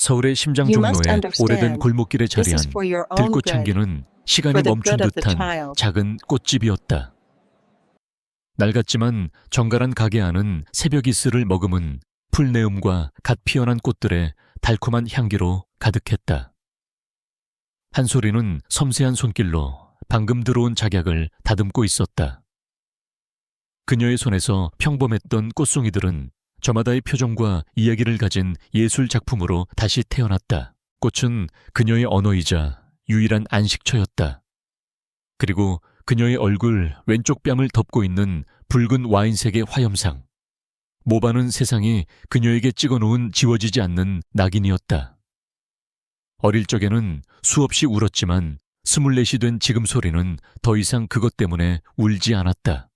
서울의 심장 You must 종로에 오래된 understand, 골목길에 this 자리한 is for your own 들꽃 good, 향기는 시간이 for the 멈춘 good of the 듯한 child. 작은 꽃집이었다. 낡았지만 정갈한 가게 안은 새벽 이슬을 머금은 풀내음과 갓 피어난 꽃들의 달콤한 향기로 가득했다. 한소리는 섬세한 손길로 방금 들어온 작약을 다듬고 있었다. 그녀의 손에서 평범했던 꽃송이들은 저마다의 표정과 이야기를 가진 예술 작품으로 다시 태어났다. 꽃은 그녀의 언어이자 유일한 안식처였다. 그리고 그녀의 얼굴 왼쪽 뺨을 덮고 있는 붉은 와인색의 화염상. 모바는 세상이 그녀에게 찍어놓은 지워지지 않는 낙인이었다. 어릴 적에는 수없이 울었지만 24이 된 지금 소리는 더 이상 그것 때문에 울지 않았다.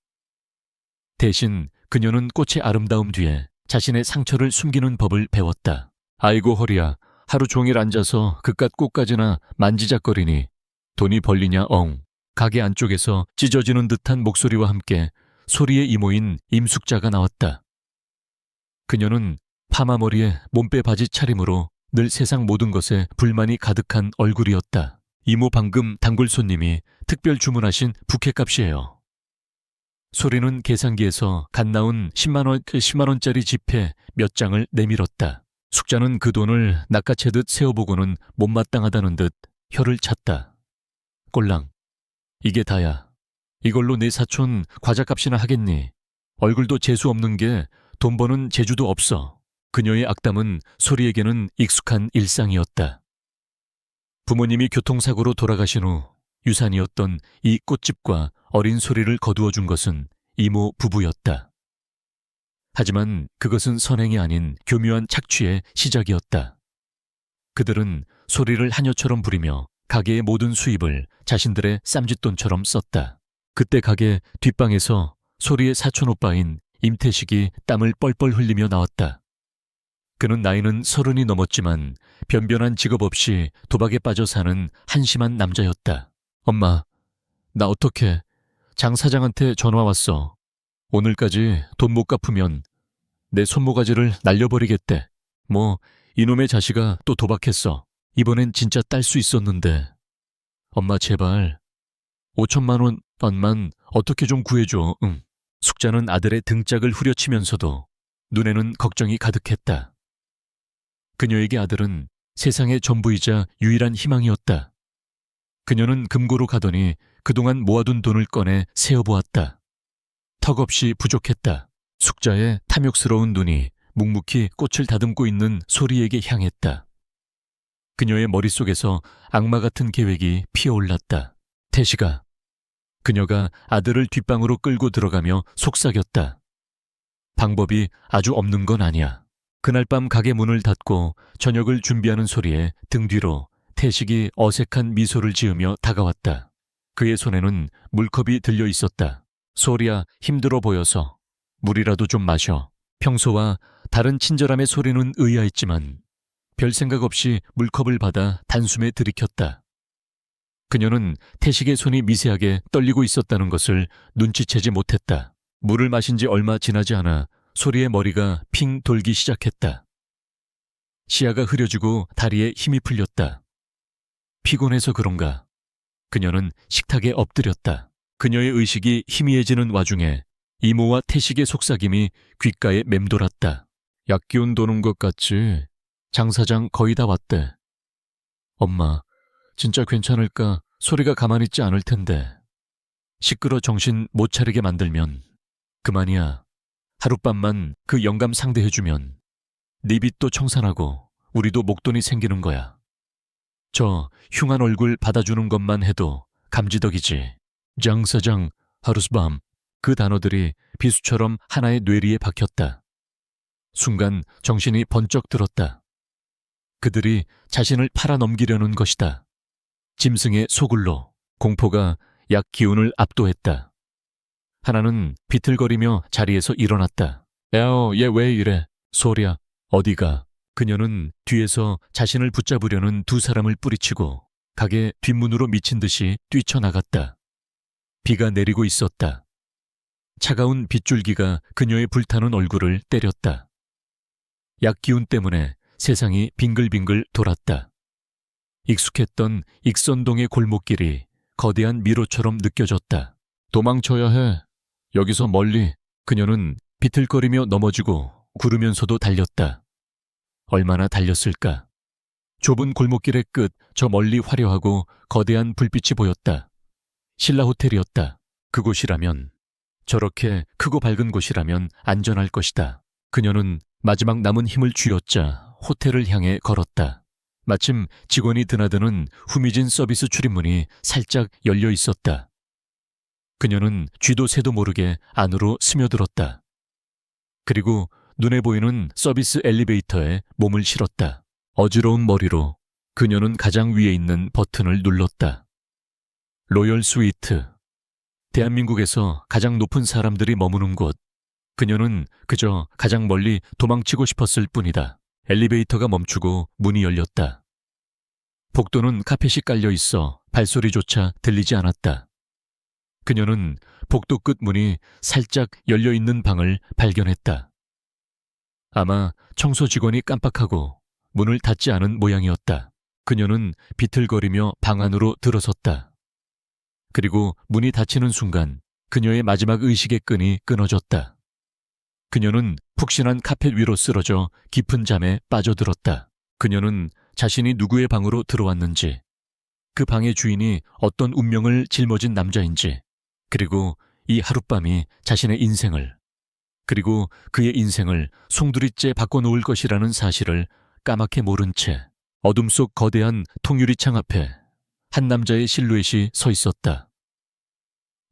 대신 그녀는 꽃의 아름다움 뒤에 자신의 상처를 숨기는 법을 배웠다. 아이고 허리야, 하루 종일 앉아서 그깟 꽃가지나 만지작거리니 돈이 벌리냐 엉. 가게 안쪽에서 찢어지는 듯한 목소리와 함께 소리의 이모인 임숙자가 나왔다. 그녀는 파마머리에 몸빼 바지 차림으로 늘 세상 모든 것에 불만이 가득한 얼굴이었다. 이모 방금 단골 손님이 특별 주문하신 부케값이에요. 소리는 계산기에서 갓 나온 10만원짜리 지폐 몇 장을 내밀었다. 숙자는 그 돈을 낚아채듯 세어보고는 못마땅하다는 듯 혀를 찼다. 꼴랑, 이게 다야. 이걸로 내 사촌 과자값이나 하겠니? 얼굴도 재수 없는 게 돈 버는 재주도 없어. 그녀의 악담은 소리에게는 익숙한 일상이었다. 부모님이 교통사고로 돌아가신 후 유산이었던 이 꽃집과 어린 소리를 거두어 준 것은 이모 부부였다. 하지만 그것은 선행이 아닌 교묘한 착취의 시작이었다. 그들은 소리를 하녀처럼 부리며 가게의 모든 수입을 자신들의 쌈짓돈처럼 썼다. 그때 가게 뒷방에서 소리의 사촌오빠인 임태식이 땀을 뻘뻘 흘리며 나왔다. 그는 나이는 30이 넘었지만 변변한 직업 없이 도박에 빠져 사는 한심한 남자였다. 엄마, 나 어떡해. 장 사장한테 전화 왔어. 오늘까지 돈 못 갚으면 내 손모가지를 날려버리겠대. 뭐 이놈의 자식아 또 도박했어. 이번엔 진짜 딸 수 있었는데. 엄마 제발 5천만 원만 어떻게 좀 구해줘. 응. 숙자는 아들의 등짝을 후려치면서도 눈에는 걱정이 가득했다. 그녀에게 아들은 세상의 전부이자 유일한 희망이었다. 그녀는 금고로 가더니 그동안 모아둔 돈을 꺼내 세어보았다. 턱없이 부족했다. 숙자의 탐욕스러운 눈이 묵묵히 꽃을 다듬고 있는 소리에게 향했다. 그녀의 머릿속에서 악마 같은 계획이 피어올랐다. 태식아. 그녀가 아들을 뒷방으로 끌고 들어가며 속삭였다. 방법이 아주 없는 건 아니야. 그날 밤 가게 문을 닫고 저녁을 준비하는 소리에 등 뒤로 태식이 어색한 미소를 지으며 다가왔다. 그의 손에는 물컵이 들려 있었다. 소리야, 힘들어 보여서 물이라도 좀 마셔. 평소와 다른 친절함의 소리는 의아했지만 별 생각 없이 물컵을 받아 단숨에 들이켰다. 그녀는 태식의 손이 미세하게 떨리고 있었다는 것을 눈치채지 못했다. 물을 마신 지 얼마 지나지 않아 소리의 머리가 핑 돌기 시작했다. 시야가 흐려지고 다리에 힘이 풀렸다. 피곤해서 그런가. 그녀는 식탁에 엎드렸다. 그녀의 의식이 희미해지는 와중에 이모와 태식의 속삭임이 귓가에 맴돌았다. 약기운 도는 것 같지? 장 사장 거의 다 왔대. 엄마, 진짜 괜찮을까? 소리가 가만히 있지 않을 텐데. 시끄러 정신 못 차리게 만들면 그만이야. 하룻밤만 그 영감 상대해주면 네 빚도 청산하고 우리도 목돈이 생기는 거야. 저 흉한 얼굴 받아주는 것만 해도 감지덕이지. 장 사장, 하루스밤. 그 단어들이 비수처럼 하나의 뇌리에 박혔다. 순간 정신이 번쩍 들었다. 그들이 자신을 팔아넘기려는 것이다. 짐승의 소굴로 공포가 약 기운을 압도했다. 하나는 비틀거리며 자리에서 일어났다. 야오, 얘 왜 이래? 소리야, 어디가? 그녀는 뒤에서 자신을 붙잡으려는 두 사람을 뿌리치고 가게 뒷문으로 미친 듯이 뛰쳐나갔다. 비가 내리고 있었다. 차가운 빗줄기가 그녀의 불타는 얼굴을 때렸다. 약 기운 때문에 세상이 빙글빙글 돌았다. 익숙했던 익선동의 골목길이 거대한 미로처럼 느껴졌다. 도망쳐야 해. 여기서 멀리. 그녀는 비틀거리며 넘어지고 구르면서도 달렸다. 얼마나 달렸을까? 좁은 골목길의 끝 저 멀리 화려하고 거대한 불빛이 보였다. 신라 호텔이었다. 그곳이라면, 저렇게 크고 밝은 곳이라면 안전할 것이다. 그녀는 마지막 남은 힘을 쥐어짜 호텔을 향해 걸었다. 마침 직원이 드나드는 후미진 서비스 출입문이 살짝 열려 있었다. 그녀는 쥐도 새도 모르게 안으로 스며들었다. 그리고 눈에 보이는 서비스 엘리베이터에 몸을 실었다. 어지러운 머리로 그녀는 가장 위에 있는 버튼을 눌렀다. 로열 스위트. 대한민국에서 가장 높은 사람들이 머무는 곳. 그녀는 그저 가장 멀리 도망치고 싶었을 뿐이다. 엘리베이터가 멈추고 문이 열렸다. 복도는 카펫이 깔려 있어 발소리조차 들리지 않았다. 그녀는 복도 끝 문이 살짝 열려 있는 방을 발견했다. 아마 청소 직원이 깜빡하고 문을 닫지 않은 모양이었다. 그녀는 비틀거리며 방 안으로 들어섰다. 그리고 문이 닫히는 순간 그녀의 마지막 의식의 끈이 끊어졌다. 그녀는 푹신한 카펫 위로 쓰러져 깊은 잠에 빠져들었다. 그녀는 자신이 누구의 방으로 들어왔는지, 그 방의 주인이 어떤 운명을 짊어진 남자인지, 그리고 이 하룻밤이 자신의 인생을, 그리고 그의 인생을 송두리째 바꿔놓을 것이라는 사실을 까맣게 모른 채 어둠 속 거대한 통유리창 앞에 한 남자의 실루엣이 서 있었다.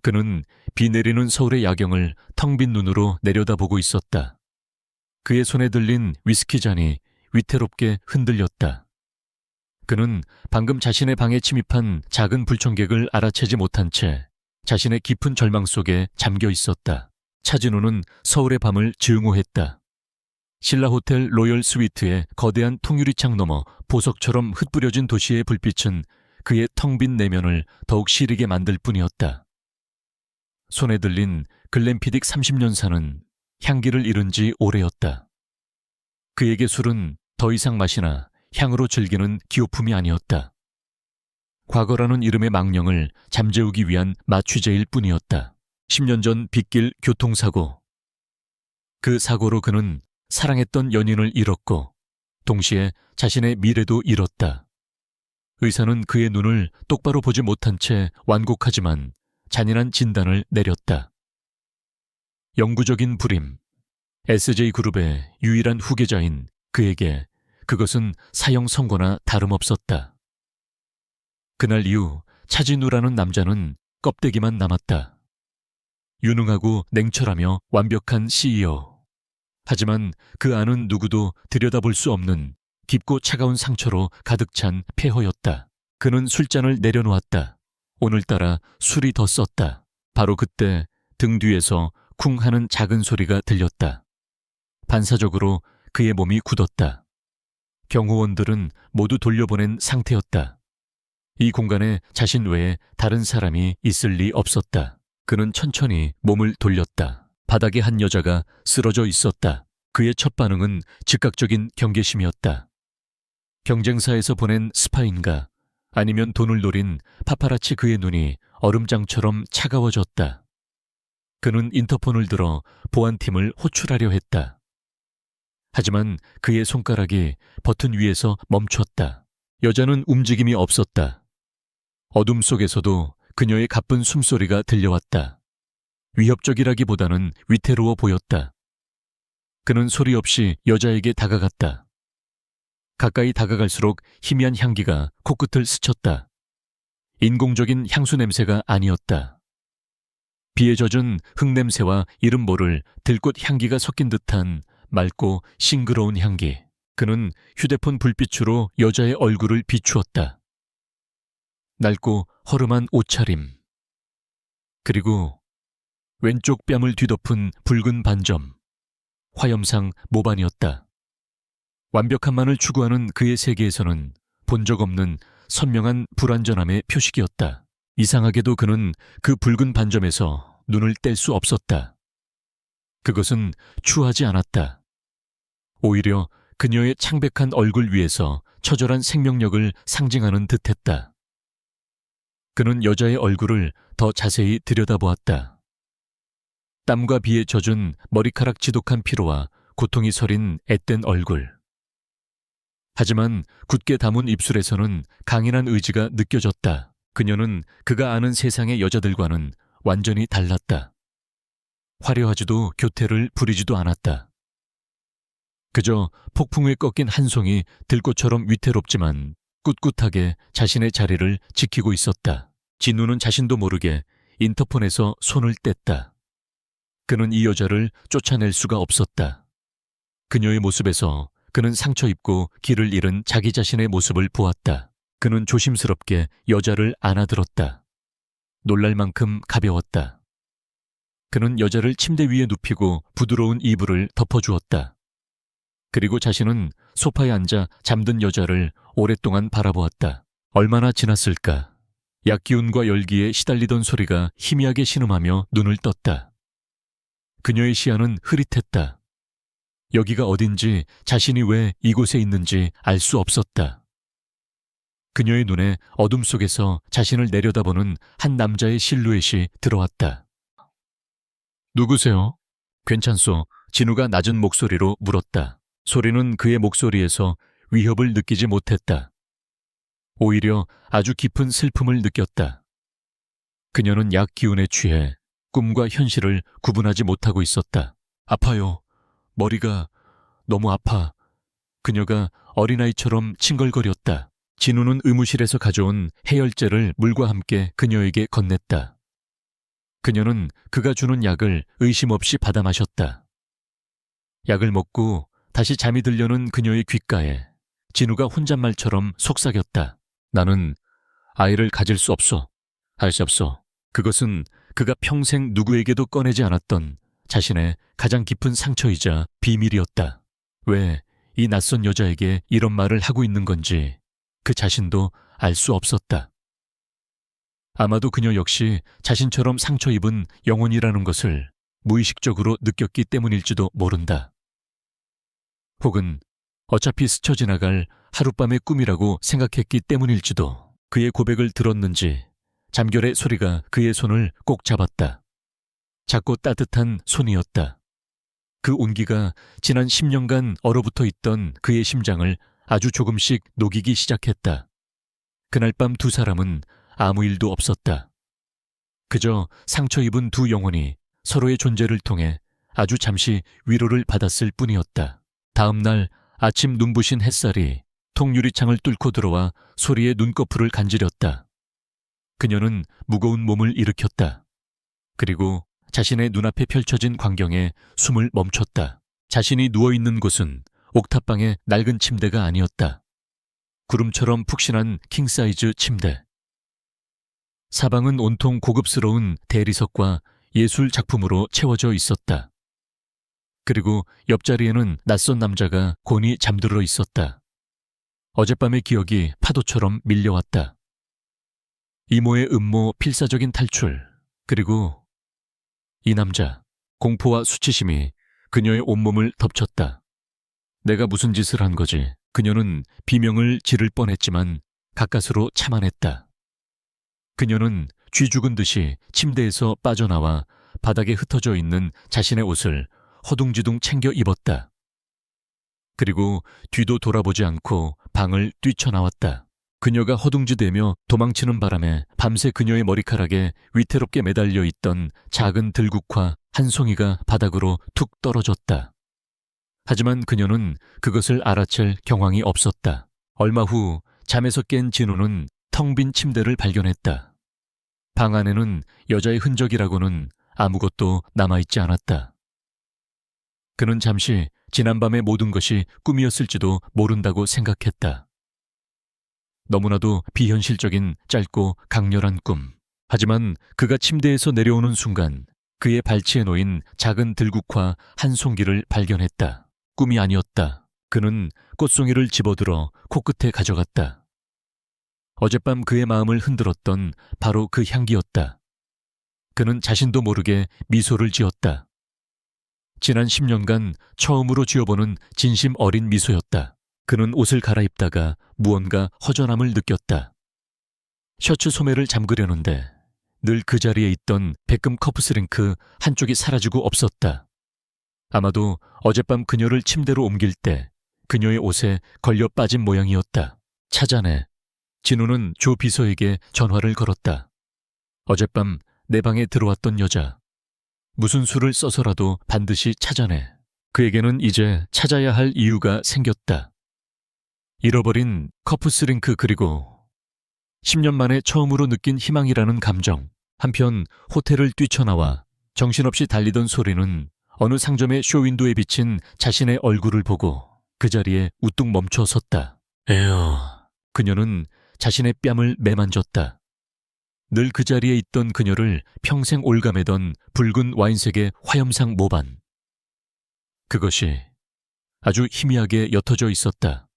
그는 비 내리는 서울의 야경을 텅 빈 눈으로 내려다보고 있었다. 그의 손에 들린 위스키 잔이 위태롭게 흔들렸다. 그는 방금 자신의 방에 침입한 작은 불청객을 알아채지 못한 채 자신의 깊은 절망 속에 잠겨 있었다. 차진호는 서울의 밤을 증오했다. 신라 호텔 로열 스위트의 거대한 통유리창 너머 보석처럼 흩뿌려진 도시의 불빛은 그의 텅 빈 내면을 더욱 시리게 만들 뿐이었다. 손에 들린 글램피딕 30년사는 향기를 잃은 지 오래였다. 그에게 술은 더 이상 맛이나 향으로 즐기는 기호품이 아니었다. 과거라는 이름의 망령을 잠재우기 위한 마취제일 뿐이었다. 10년 전 빗길 교통사고. 그 사고로 그는 사랑했던 연인을 잃었고 동시에 자신의 미래도 잃었다. 의사는 그의 눈을 똑바로 보지 못한 채 완곡하지만 잔인한 진단을 내렸다. 영구적인 불임. SJ그룹의 유일한 후계자인 그에게 그것은 사형 선고나 다름없었다. 그날 이후 차진우라는 남자는 껍데기만 남았다. 유능하고 냉철하며 완벽한 CEO. 하지만 그 안은 누구도 들여다볼 수 없는 깊고 차가운 상처로 가득 찬 폐허였다. 그는 술잔을 내려놓았다. 오늘따라 술이 더 썼다. 바로 그때 등 뒤에서 쿵 하는 작은 소리가 들렸다. 반사적으로 그의 몸이 굳었다. 경호원들은 모두 돌려보낸 상태였다. 이 공간에 자신 외에 다른 사람이 있을 리 없었다. 그는 천천히 몸을 돌렸다. 바닥에 한 여자가 쓰러져 있었다. 그의 첫 반응은 즉각적인 경계심이었다. 경쟁사에서 보낸 스파인가 아니면 돈을 노린 파파라치. 그의 눈이 얼음장처럼 차가워졌다. 그는 인터폰을 들어 보안팀을 호출하려 했다. 하지만 그의 손가락이 버튼 위에서 멈췄다. 여자는 움직임이 없었다. 어둠 속에서도 그녀의 가쁜 숨소리가 들려왔다. 위협적이라기보다는 위태로워 보였다. 그는 소리 없이 여자에게 다가갔다. 가까이 다가갈수록 희미한 향기가 코끝을 스쳤다. 인공적인 향수 냄새가 아니었다. 비에 젖은 흙냄새와 이름 모를 들꽃 향기가 섞인 듯한 맑고 싱그러운 향기. 그는 휴대폰 불빛으로 여자의 얼굴을 비추었다. 낡고 허름한 옷차림. 그리고 왼쪽 뺨을 뒤덮은 붉은 반점. 화염상 모반이었다. 완벽함만을 추구하는 그의 세계에서는 본 적 없는 선명한 불완전함의 표식이었다. 이상하게도 그는 그 붉은 반점에서 눈을 뗄 수 없었다. 그것은 추하지 않았다. 오히려 그녀의 창백한 얼굴 위에서 처절한 생명력을 상징하는 듯했다. 그는 여자의 얼굴을 더 자세히 들여다보았다. 땀과 비에 젖은 머리카락 지독한 피로와 고통이 서린 앳된 얼굴. 하지만 굳게 담은 입술에서는 강인한 의지가 느껴졌다. 그녀는 그가 아는 세상의 여자들과는 완전히 달랐다. 화려하지도 교태를 부리지도 않았다. 그저 폭풍에 꺾인 한 송이 들꽃처럼 위태롭지만 꿋꿋하게 자신의 자리를 지키고 있었다. 진우는 자신도 모르게 인터폰에서 손을 뗐다. 그는 이 여자를 쫓아낼 수가 없었다. 그녀의 모습에서 그는 상처 입고 길을 잃은 자기 자신의 모습을 보았다. 그는 조심스럽게 여자를 안아들었다. 놀랄 만큼 가벼웠다. 그는 여자를 침대 위에 눕히고 부드러운 이불을 덮어주었다. 그리고 자신은 소파에 앉아 잠든 여자를 오랫동안 바라보았다. 얼마나 지났을까? 약기운과 열기에 시달리던 소리가 희미하게 신음하며 눈을 떴다. 그녀의 시야는 흐릿했다. 여기가 어딘지, 자신이 왜 이곳에 있는지 알 수 없었다. 그녀의 눈에 어둠 속에서 자신을 내려다보는 한 남자의 실루엣이 들어왔다. 누구세요? 괜찮소? 진우가 낮은 목소리로 물었다. 소리는 그의 목소리에서 위협을 느끼지 못했다. 오히려 아주 깊은 슬픔을 느꼈다. 그녀는 약 기운에 취해 꿈과 현실을 구분하지 못하고 있었다. 아파요. 머리가 너무 아파. 그녀가 어린아이처럼 칭얼거렸다. 진우는 의무실에서 가져온 해열제를 물과 함께 그녀에게 건넸다. 그녀는 그가 주는 약을 의심 없이 받아 마셨다. 약을 먹고 다시 잠이 들려는 그녀의 귓가에 진우가 혼잣말처럼 속삭였다. 나는 아이를 가질 수 없어. 할 수 없어. 그것은 그가 평생 누구에게도 꺼내지 않았던 자신의 가장 깊은 상처이자 비밀이었다. 왜 이 낯선 여자에게 이런 말을 하고 있는 건지 그 자신도 알 수 없었다. 아마도 그녀 역시 자신처럼 상처 입은 영혼이라는 것을 무의식적으로 느꼈기 때문일지도 모른다. 혹은 어차피 스쳐 지나갈 하룻밤의 꿈이라고 생각했기 때문일지도. 그의 고백을 들었는지 잠결의 소리가 그의 손을 꼭 잡았다. 작고 따뜻한 손이었다. 그 온기가 지난 10년간 얼어붙어 있던 그의 심장을 아주 조금씩 녹이기 시작했다. 그날 밤 두 사람은 아무 일도 없었다. 그저 상처 입은 두 영혼이 서로의 존재를 통해 아주 잠시 위로를 받았을 뿐이었다. 다음 날 아침 눈부신 햇살이 통유리창을 뚫고 들어와 소리의 눈꺼풀을 간지렸다. 그녀는 무거운 몸을 일으켰다. 그리고 자신의 눈앞에 펼쳐진 광경에 숨을 멈췄다. 자신이 누워있는 곳은 옥탑방의 낡은 침대가 아니었다. 구름처럼 푹신한 킹사이즈 침대. 사방은 온통 고급스러운 대리석과 예술 작품으로 채워져 있었다. 그리고 옆자리에는 낯선 남자가 곤히 잠들어 있었다. 어젯밤의 기억이 파도처럼 밀려왔다. 이모의 음모 필사적인 탈출, 그리고 이 남자, 공포와 수치심이 그녀의 온몸을 덮쳤다. 내가 무슨 짓을 한 거지? 그녀는 비명을 지를 뻔했지만 가까스로 참아냈다. 그녀는 쥐 죽은 듯이 침대에서 빠져나와 바닥에 흩어져 있는 자신의 옷을 허둥지둥 챙겨 입었다. 그리고 뒤도 돌아보지 않고 방을 뛰쳐나왔다. 그녀가 허둥지대며 도망치는 바람에 밤새 그녀의 머리카락에 위태롭게 매달려 있던 작은 들국화 한 송이가 바닥으로 툭 떨어졌다. 하지만 그녀는 그것을 알아챌 경황이 없었다. 얼마 후 잠에서 깬 진우는 텅 빈 침대를 발견했다. 방 안에는 여자의 흔적이라고는 아무것도 남아있지 않았다. 그는 잠시 지난밤의 모든 것이 꿈이었을지도 모른다고 생각했다. 너무나도 비현실적인 짧고 강렬한 꿈. 하지만 그가 침대에서 내려오는 순간 그의 발치에 놓인 작은 들국화 한 송기를 발견했다. 꿈이 아니었다. 그는 꽃송이를 집어들어 코끝에 가져갔다. 어젯밤 그의 마음을 흔들었던 바로 그 향기였다. 그는 자신도 모르게 미소를 지었다. 지난 10년간 처음으로 지어보는 진심 어린 미소였다. 그는 옷을 갈아입다가 무언가 허전함을 느꼈다. 셔츠 소매를 잠그려는데 늘 그 자리에 있던 백금 커프스링크 한쪽이 사라지고 없었다. 아마도 어젯밤 그녀를 침대로 옮길 때 그녀의 옷에 걸려 빠진 모양이었다. 찾아내. 진우는 조 비서에게 전화를 걸었다. 어젯밤 내 방에 들어왔던 여자. 무슨 수를 써서라도 반드시 찾아내. 그에게는 이제 찾아야 할 이유가 생겼다. 잃어버린 커프스링크 그리고 10년 만에 처음으로 느낀 희망이라는 감정. 한편 호텔을 뛰쳐나와 정신없이 달리던 소리는 어느 상점의 쇼윈도에 비친 자신의 얼굴을 보고 그 자리에 우뚝 멈춰 섰다. 에어. 그녀는 자신의 뺨을 매만졌다. 늘 그 자리에 있던 그녀를 평생 올가매던 붉은 와인색의 화염상 모반. 그것이 아주 희미하게 옅어져 있었다.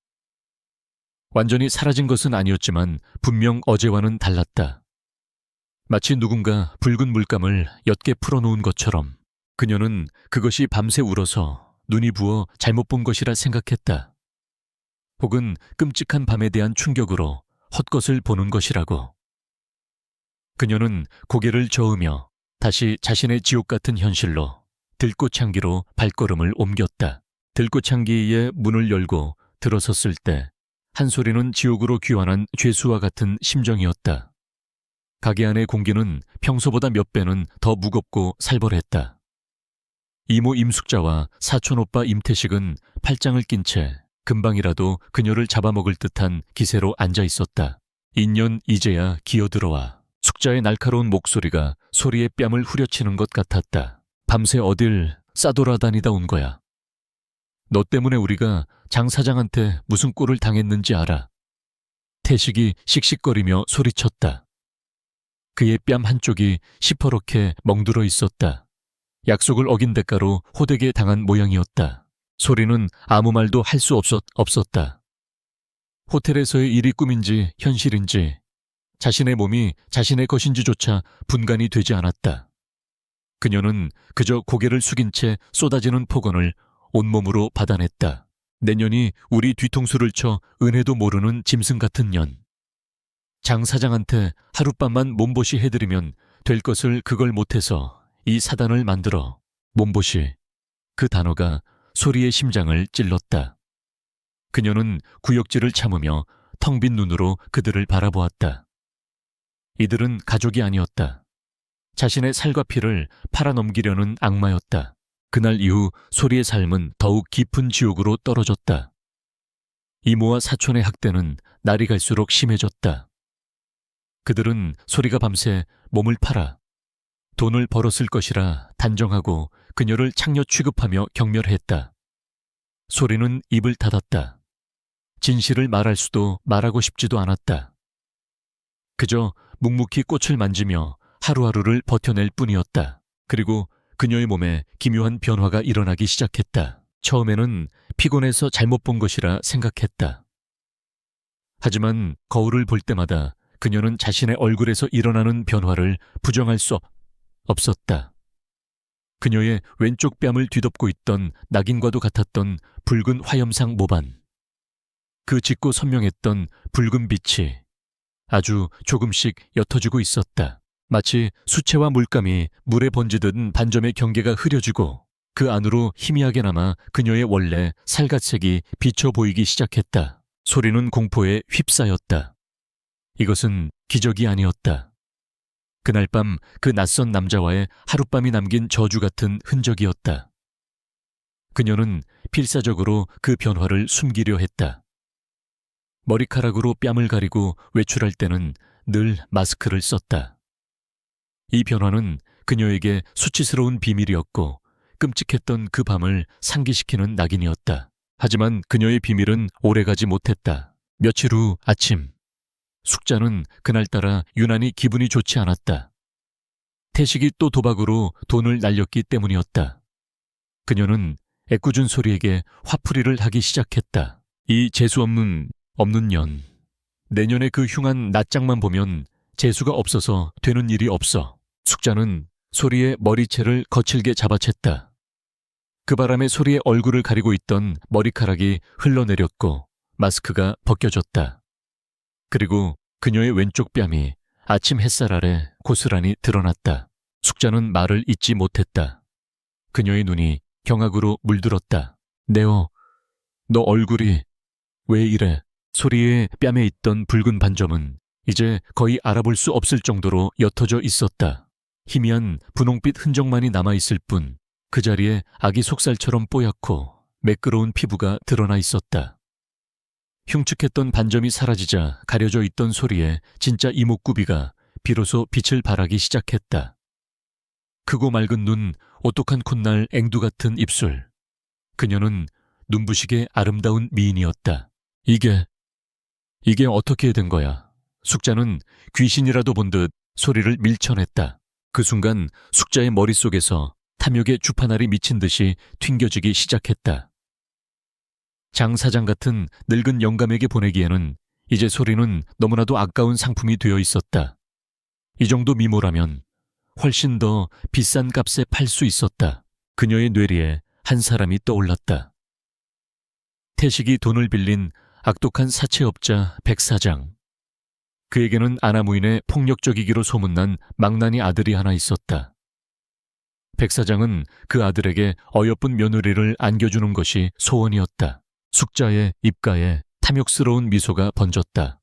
완전히 사라진 것은 아니었지만 분명 어제와는 달랐다. 마치 누군가 붉은 물감을 옅게 풀어놓은 것처럼 그녀는 그것이 밤새 울어서 눈이 부어 잘못 본 것이라 생각했다. 혹은 끔찍한 밤에 대한 충격으로 헛것을 보는 것이라고. 그녀는 고개를 저으며 다시 자신의 지옥 같은 현실로 들꽃향기로 발걸음을 옮겼다. 들꽃향기의 문을 열고 들어섰을 때 한 소리는 지옥으로 귀환한 죄수와 같은 심정이었다. 가게 안의 공기는 평소보다 몇 배는 더 무겁고 살벌했다. 이모 임숙자와 사촌 오빠 임태식은 팔짱을 낀 채 금방이라도 그녀를 잡아먹을 듯한 기세로 앉아 있었다. 인연 이제야 기어들어와 숙자의 날카로운 목소리가 소리의 뺨을 후려치는 것 같았다. 밤새 어딜 싸돌아다니다 온 거야. 너 때문에 우리가 장 사장한테 무슨 꼴을 당했는지 알아. 태식이 씩씩거리며 소리쳤다. 그의 뺨 한쪽이 시퍼렇게 멍들어 있었다. 약속을 어긴 대가로 호되게 당한 모양이었다. 소리는 아무 말도 할 수 없었다. 호텔에서의 일이 꿈인지 현실인지 자신의 몸이 자신의 것인지조차 분간이 되지 않았다. 그녀는 그저 고개를 숙인 채 쏟아지는 폭언을 온몸으로 받아냈다. 내년이 우리 뒤통수를 쳐 은혜도 모르는 짐승 같은 년. 장 사장한테 하룻밤만 몸보시 해드리면 될 것을 그걸 못해서 이 사단을 만들어. 몸보시. 그 단어가 소리의 심장을 찔렀다. 그녀는 구역질을 참으며 텅 빈 눈으로 그들을 바라보았다. 이들은 가족이 아니었다. 자신의 살과 피를 팔아넘기려는 악마였다. 그날 이후 소리의 삶은 더욱 깊은 지옥으로 떨어졌다. 이모와 사촌의 학대는 날이 갈수록 심해졌다. 그들은 소리가 밤새 몸을 팔아 돈을 벌었을 것이라 단정하고 그녀를 창녀 취급하며 경멸했다. 소리는 입을 닫았다. 진실을 말할 수도 말하고 싶지도 않았다. 그저 묵묵히 꽃을 만지며 하루하루를 버텨낼 뿐이었다. 그리고 그녀의 몸에 기묘한 변화가 일어나기 시작했다. 처음에는 피곤해서 잘못 본 것이라 생각했다. 하지만 거울을 볼 때마다 그녀는 자신의 얼굴에서 일어나는 변화를 부정할 수 없었다. 그녀의 왼쪽 뺨을 뒤덮고 있던 낙인과도 같았던 붉은 화염상 모반. 그 짙고 선명했던 붉은 빛이 아주 조금씩 옅어지고 있었다. 마치 수채화 물감이 물에 번지듯 반점의 경계가 흐려지고 그 안으로 희미하게 남아 그녀의 원래 살갗색이 비쳐 보이기 시작했다. 소리는 공포에 휩싸였다. 이것은 기적이 아니었다. 그날 밤 그 낯선 남자와의 하룻밤이 남긴 저주 같은 흔적이었다. 그녀는 필사적으로 그 변화를 숨기려 했다. 머리카락으로 뺨을 가리고 외출할 때는 늘 마스크를 썼다. 이 변화는 그녀에게 수치스러운 비밀이었고 끔찍했던 그 밤을 상기시키는 낙인이었다. 하지만 그녀의 비밀은 오래가지 못했다. 며칠 후 아침, 숙자는 그날따라 유난히 기분이 좋지 않았다. 태식이 또 도박으로 돈을 날렸기 때문이었다. 그녀는 애꿎은 소리에게 화풀이를 하기 시작했다. 이 재수없는 년. 내년에 그 흉한 낯장만 보면 재수가 없어서 되는 일이 없어. 숙자는 소리의 머리채를 거칠게 잡아챘다. 그 바람에 소리의 얼굴을 가리고 있던 머리카락이 흘러내렸고 마스크가 벗겨졌다. 그리고 그녀의 왼쪽 뺨이 아침 햇살 아래 고스란히 드러났다. 숙자는 말을 잇지 못했다. 그녀의 눈이 경악으로 물들었다. 네오, 너 얼굴이 왜 이래? 소리의 뺨에 있던 붉은 반점은 이제 거의 알아볼 수 없을 정도로 옅어져 있었다. 희미한 분홍빛 흔적만이 남아있을 뿐 그 자리에 아기 속살처럼 뽀얗고 매끄러운 피부가 드러나 있었다. 흉측했던 반점이 사라지자 가려져 있던 소리에 진짜 이목구비가 비로소 빛을 발하기 시작했다. 크고 맑은 눈, 오똑한 콧날, 앵두 같은 입술. 그녀는 눈부시게 아름다운 미인이었다. 이게 어떻게 된 거야? 숙자는 귀신이라도 본 듯 소리를 밀쳐냈다. 그 순간 숙자의 머릿속에서 탐욕의 주파날이 미친 듯이 튕겨지기 시작했다. 장 사장 같은 늙은 영감에게 보내기에는 이제 소리는 너무나도 아까운 상품이 되어 있었다. 이 정도 미모라면 훨씬 더 비싼 값에 팔 수 있었다. 그녀의 뇌리에 한 사람이 떠올랐다. 태식이 돈을 빌린 악독한 사채업자 백 사장. 그에게는 아나무인의 폭력적이기로 소문난 망나니 아들이 하나 있었다. 백 사장은 그 아들에게 어여쁜 며느리를 안겨주는 것이 소원이었다. 숙자의 입가에 탐욕스러운 미소가 번졌다.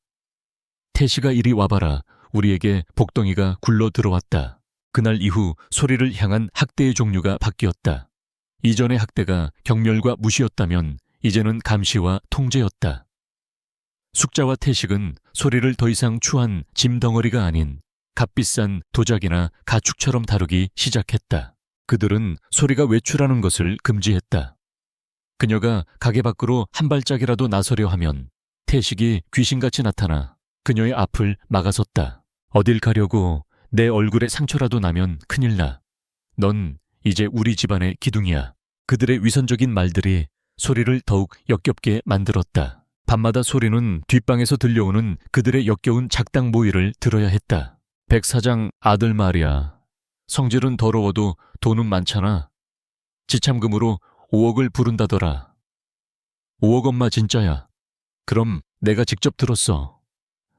태식아 이리 와봐라. 우리에게 복덩이가 굴러 들어왔다. 그날 이후 소리를 향한 학대의 종류가 바뀌었다. 이전의 학대가 경멸과 무시였다면 이제는 감시와 통제였다. 숙자와 태식은 소리를 더 이상 추한 짐덩어리가 아닌 값비싼 도자기나 가축처럼 다루기 시작했다. 그들은 소리가 외출하는 것을 금지했다. 그녀가 가게 밖으로 한 발짝이라도 나서려 하면 태식이 귀신같이 나타나 그녀의 앞을 막아섰다. 어딜 가려고 내 얼굴에 상처라도 나면 큰일 나. 넌 이제 우리 집안의 기둥이야. 그들의 위선적인 말들이 소리를 더욱 역겹게 만들었다. 밤마다 소리는 뒷방에서 들려오는 그들의 역겨운 작당 모의를 들어야 했다. 백 사장 아들 말이야. 성질은 더러워도 돈은 많잖아. 지참금으로 5억을 부른다더라. 5억 엄마 진짜야. 그럼 내가 직접 들었어.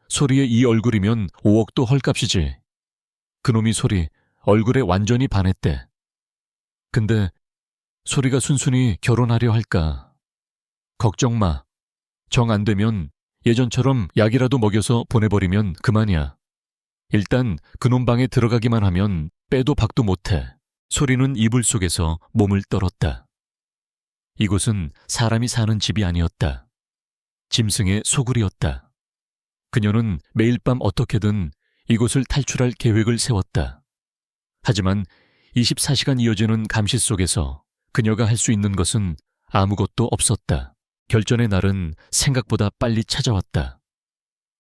소리의 이 얼굴이면 5억도 헐값이지. 그놈이 소리 얼굴에 완전히 반했대. 근데 소리가 순순히 결혼하려 할까? 걱정 마. 정 안 되면 예전처럼 약이라도 먹여서 보내버리면 그만이야. 일단 그놈 방에 들어가기만 하면 빼도 박도 못해. 소리는 이불 속에서 몸을 떨었다. 이곳은 사람이 사는 집이 아니었다. 짐승의 소굴이었다. 그녀는 매일 밤 어떻게든 이곳을 탈출할 계획을 세웠다. 하지만 24시간 이어지는 감시 속에서 그녀가 할 수 있는 것은 아무것도 없었다. 결전의 날은 생각보다 빨리 찾아왔다.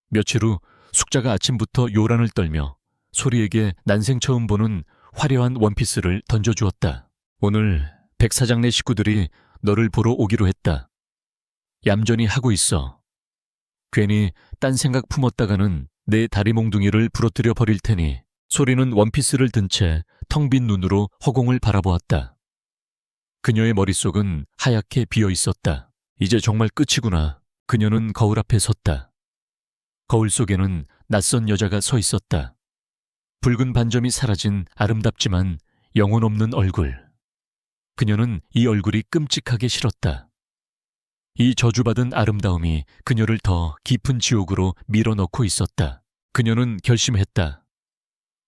며칠 후 숙자가 아침부터 요란을 떨며 소리에게 난생 처음 보는 화려한 원피스를 던져주었다. 오늘 백 사장네 식구들이 너를 보러 오기로 했다. 얌전히 하고 있어. 괜히 딴 생각 품었다가는 내 다리 몽둥이를 부러뜨려 버릴 테니. 소리는 원피스를 든 채 텅 빈 눈으로 허공을 바라보았다. 그녀의 머릿속은 하얗게 비어 있었다. 이제 정말 끝이구나. 그녀는 거울 앞에 섰다. 거울 속에는 낯선 여자가 서 있었다. 붉은 반점이 사라진 아름답지만 영혼 없는 얼굴. 그녀는 이 얼굴이 끔찍하게 싫었다. 이 저주받은 아름다움이 그녀를 더 깊은 지옥으로 밀어넣고 있었다. 그녀는 결심했다.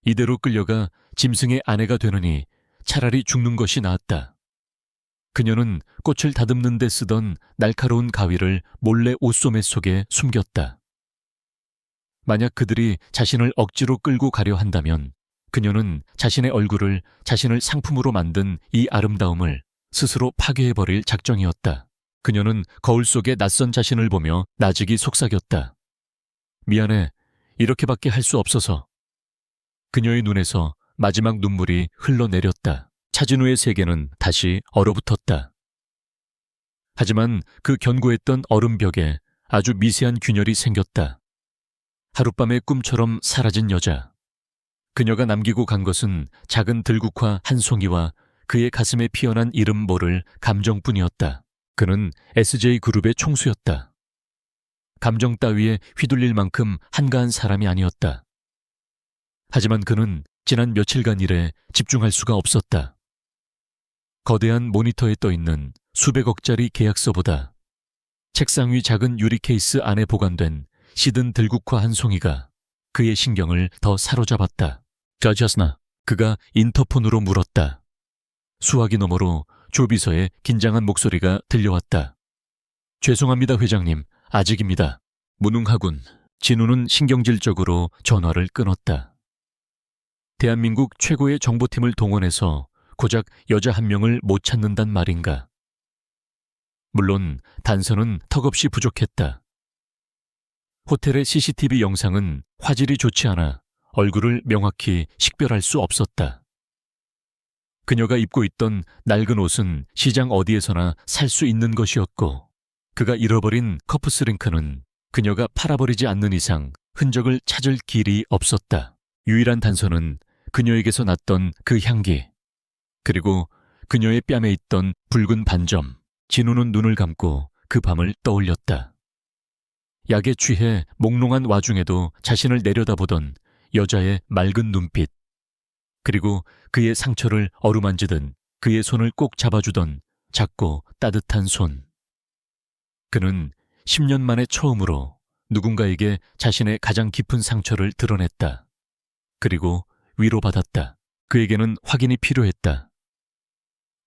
이대로 끌려가 짐승의 아내가 되느니 차라리 죽는 것이 나았다. 그녀는 꽃을 다듬는 데 쓰던 날카로운 가위를 몰래 옷소매 속에 숨겼다. 만약 그들이 자신을 억지로 끌고 가려 한다면 그녀는 자신의 얼굴을 자신을 상품으로 만든 이 아름다움을 스스로 파괴해버릴 작정이었다. 그녀는 거울 속의 낯선 자신을 보며 나직이 속삭였다. 미안해, 이렇게밖에 할 수 없어서. 그녀의 눈에서 마지막 눈물이 흘러내렸다. 차진우의 세계는 다시 얼어붙었다. 하지만 그 견고했던 얼음벽에 아주 미세한 균열이 생겼다. 하룻밤의 꿈처럼 사라진 여자. 그녀가 남기고 간 것은 작은 들국화 한 송이와 그의 가슴에 피어난 이름 모를 감정뿐이었다. 그는 SJ그룹의 총수였다. 감정 따위에 휘둘릴 만큼 한가한 사람이 아니었다. 하지만 그는 지난 며칠간 일에 집중할 수가 없었다. 거대한 모니터에 떠있는 수백억짜리 계약서보다 책상 위 작은 유리 케이스 안에 보관된 시든 들국화 한 송이가 그의 신경을 더 사로잡았다. 저지하스나, 그가 인터폰으로 물었다. 수화기 너머로 조 비서의 긴장한 목소리가 들려왔다. 죄송합니다, 회장님. 아직입니다. 무능하군. 진우는 신경질적으로 전화를 끊었다. 대한민국 최고의 정보팀을 동원해서 고작 여자 한 명을 못 찾는단 말인가. 물론 단서는 턱없이 부족했다. 호텔의 CCTV 영상은 화질이 좋지 않아 얼굴을 명확히 식별할 수 없었다. 그녀가 입고 있던 낡은 옷은 시장 어디에서나 살 수 있는 것이었고, 그가 잃어버린 커프스링크는 그녀가 팔아버리지 않는 이상 흔적을 찾을 길이 없었다. 유일한 단서는 그녀에게서 났던 그 향기, 그리고 그녀의 뺨에 있던 붉은 반점. 진우는 눈을 감고 그 밤을 떠올렸다. 약에 취해 몽롱한 와중에도 자신을 내려다보던 여자의 맑은 눈빛, 그리고 그의 상처를 어루만지던 그의 손을 꼭 잡아주던 작고 따뜻한 손. 그는 10년 만에 처음으로 누군가에게 자신의 가장 깊은 상처를 드러냈다. 그리고 위로받았다. 그에게는 확인이 필요했다.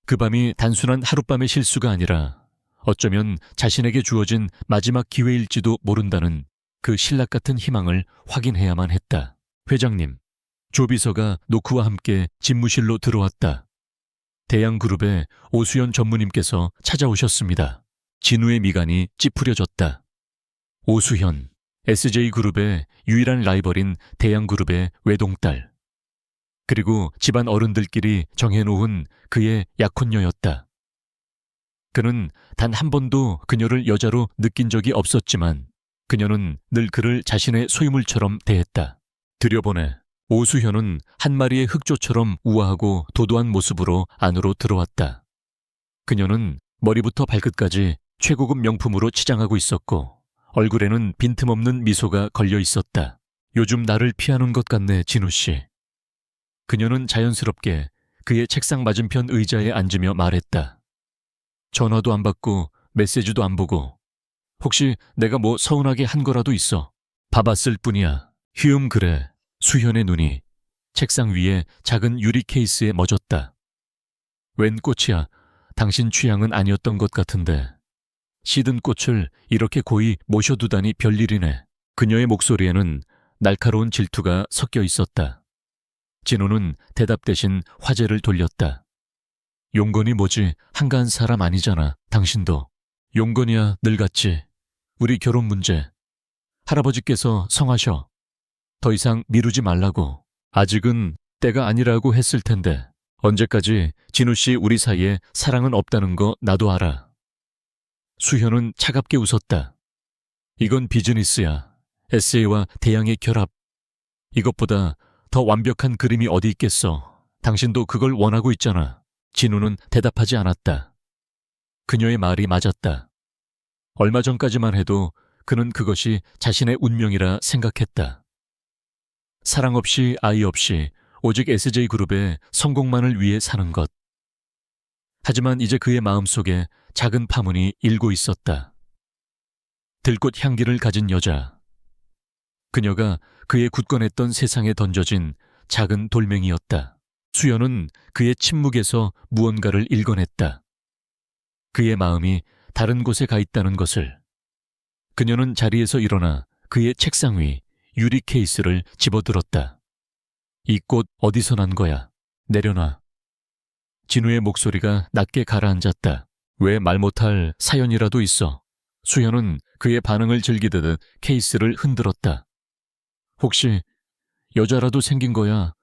그 밤이 단순한 하룻밤의 실수가 아니라 어쩌면 자신에게 주어진 마지막 기회일지도 모른다는 그 신락 같은 희망을 확인해야만 했다. 회장님, 조 비서가 노크와 함께 집무실로 들어왔다. 대양그룹의 오수연 전무님께서 찾아오셨습니다. 진우의 미간이 찌푸려졌다. 오수현, SJ그룹의 유일한 라이벌인 대양그룹의 외동딸. 그리고 집안 어른들끼리 정해놓은 그의 약혼녀였다. 그는 단 한 번도 그녀를 여자로 느낀 적이 없었지만 그녀는 늘 그를 자신의 소유물처럼 대했다. 들여보내. 오수현은 한 마리의 흑조처럼 우아하고 도도한 모습으로 안으로 들어왔다. 그녀는 머리부터 발끝까지 최고급 명품으로 치장하고 있었고 얼굴에는 빈틈없는 미소가 걸려 있었다. 요즘 나를 피하는 것 같네, 진우 씨. 그녀는 자연스럽게 그의 책상 맞은편 의자에 앉으며 말했다. 전화도 안 받고 메시지도 안 보고 혹시 내가 뭐 서운하게 한 거라도 있어? 봐봤을 뿐이야. 그래. 수현의 눈이 책상 위에 작은 유리 케이스에 멎었다. 웬 꽃이야. 당신 취향은 아니었던 것 같은데. 시든 꽃을 이렇게 고이 모셔두다니 별일이네. 그녀의 목소리에는 날카로운 질투가 섞여 있었다. 진우는 대답 대신 화제를 돌렸다. 용건이 뭐지? 한가한 사람 아니잖아. 당신도. 용건이야 늙었지. 우리 결혼 문제. 할아버지께서 성하셔. 더 이상 미루지 말라고. 아직은 때가 아니라고 했을 텐데. 언제까지 진우 씨 우리 사이에 사랑은 없다는 거 나도 알아. 수현은 차갑게 웃었다. 이건 비즈니스야. SA와 대양의 결합. 이것보다 더 완벽한 그림이 어디 있겠어. 당신도 그걸 원하고 있잖아. 진우는 대답하지 않았다. 그녀의 말이 맞았다. 얼마 전까지만 해도 그는 그것이 자신의 운명이라 생각했다. 사랑 없이 아이 없이 오직 SJ그룹의 성공만을 위해 사는 것. 하지만 이제 그의 마음속에 작은 파문이 일고 있었다. 들꽃 향기를 가진 여자. 그녀가 그의 굳건했던 세상에 던져진 작은 돌멩이였다. 수연은 그의 침묵에서 무언가를 읽어냈다. 그의 마음이 다른 곳에 가 있다는 것을. 그녀는 자리에서 일어나 그의 책상 위 유리 케이스를 집어들었다. 이 꽃 어디서 난 거야? 내려놔. 진우의 목소리가 낮게 가라앉았다. 왜 말 못할 사연이라도 있어? 수연은 그의 반응을 즐기듯 케이스를 흔들었다. 혹시 여자라도 생긴 거야?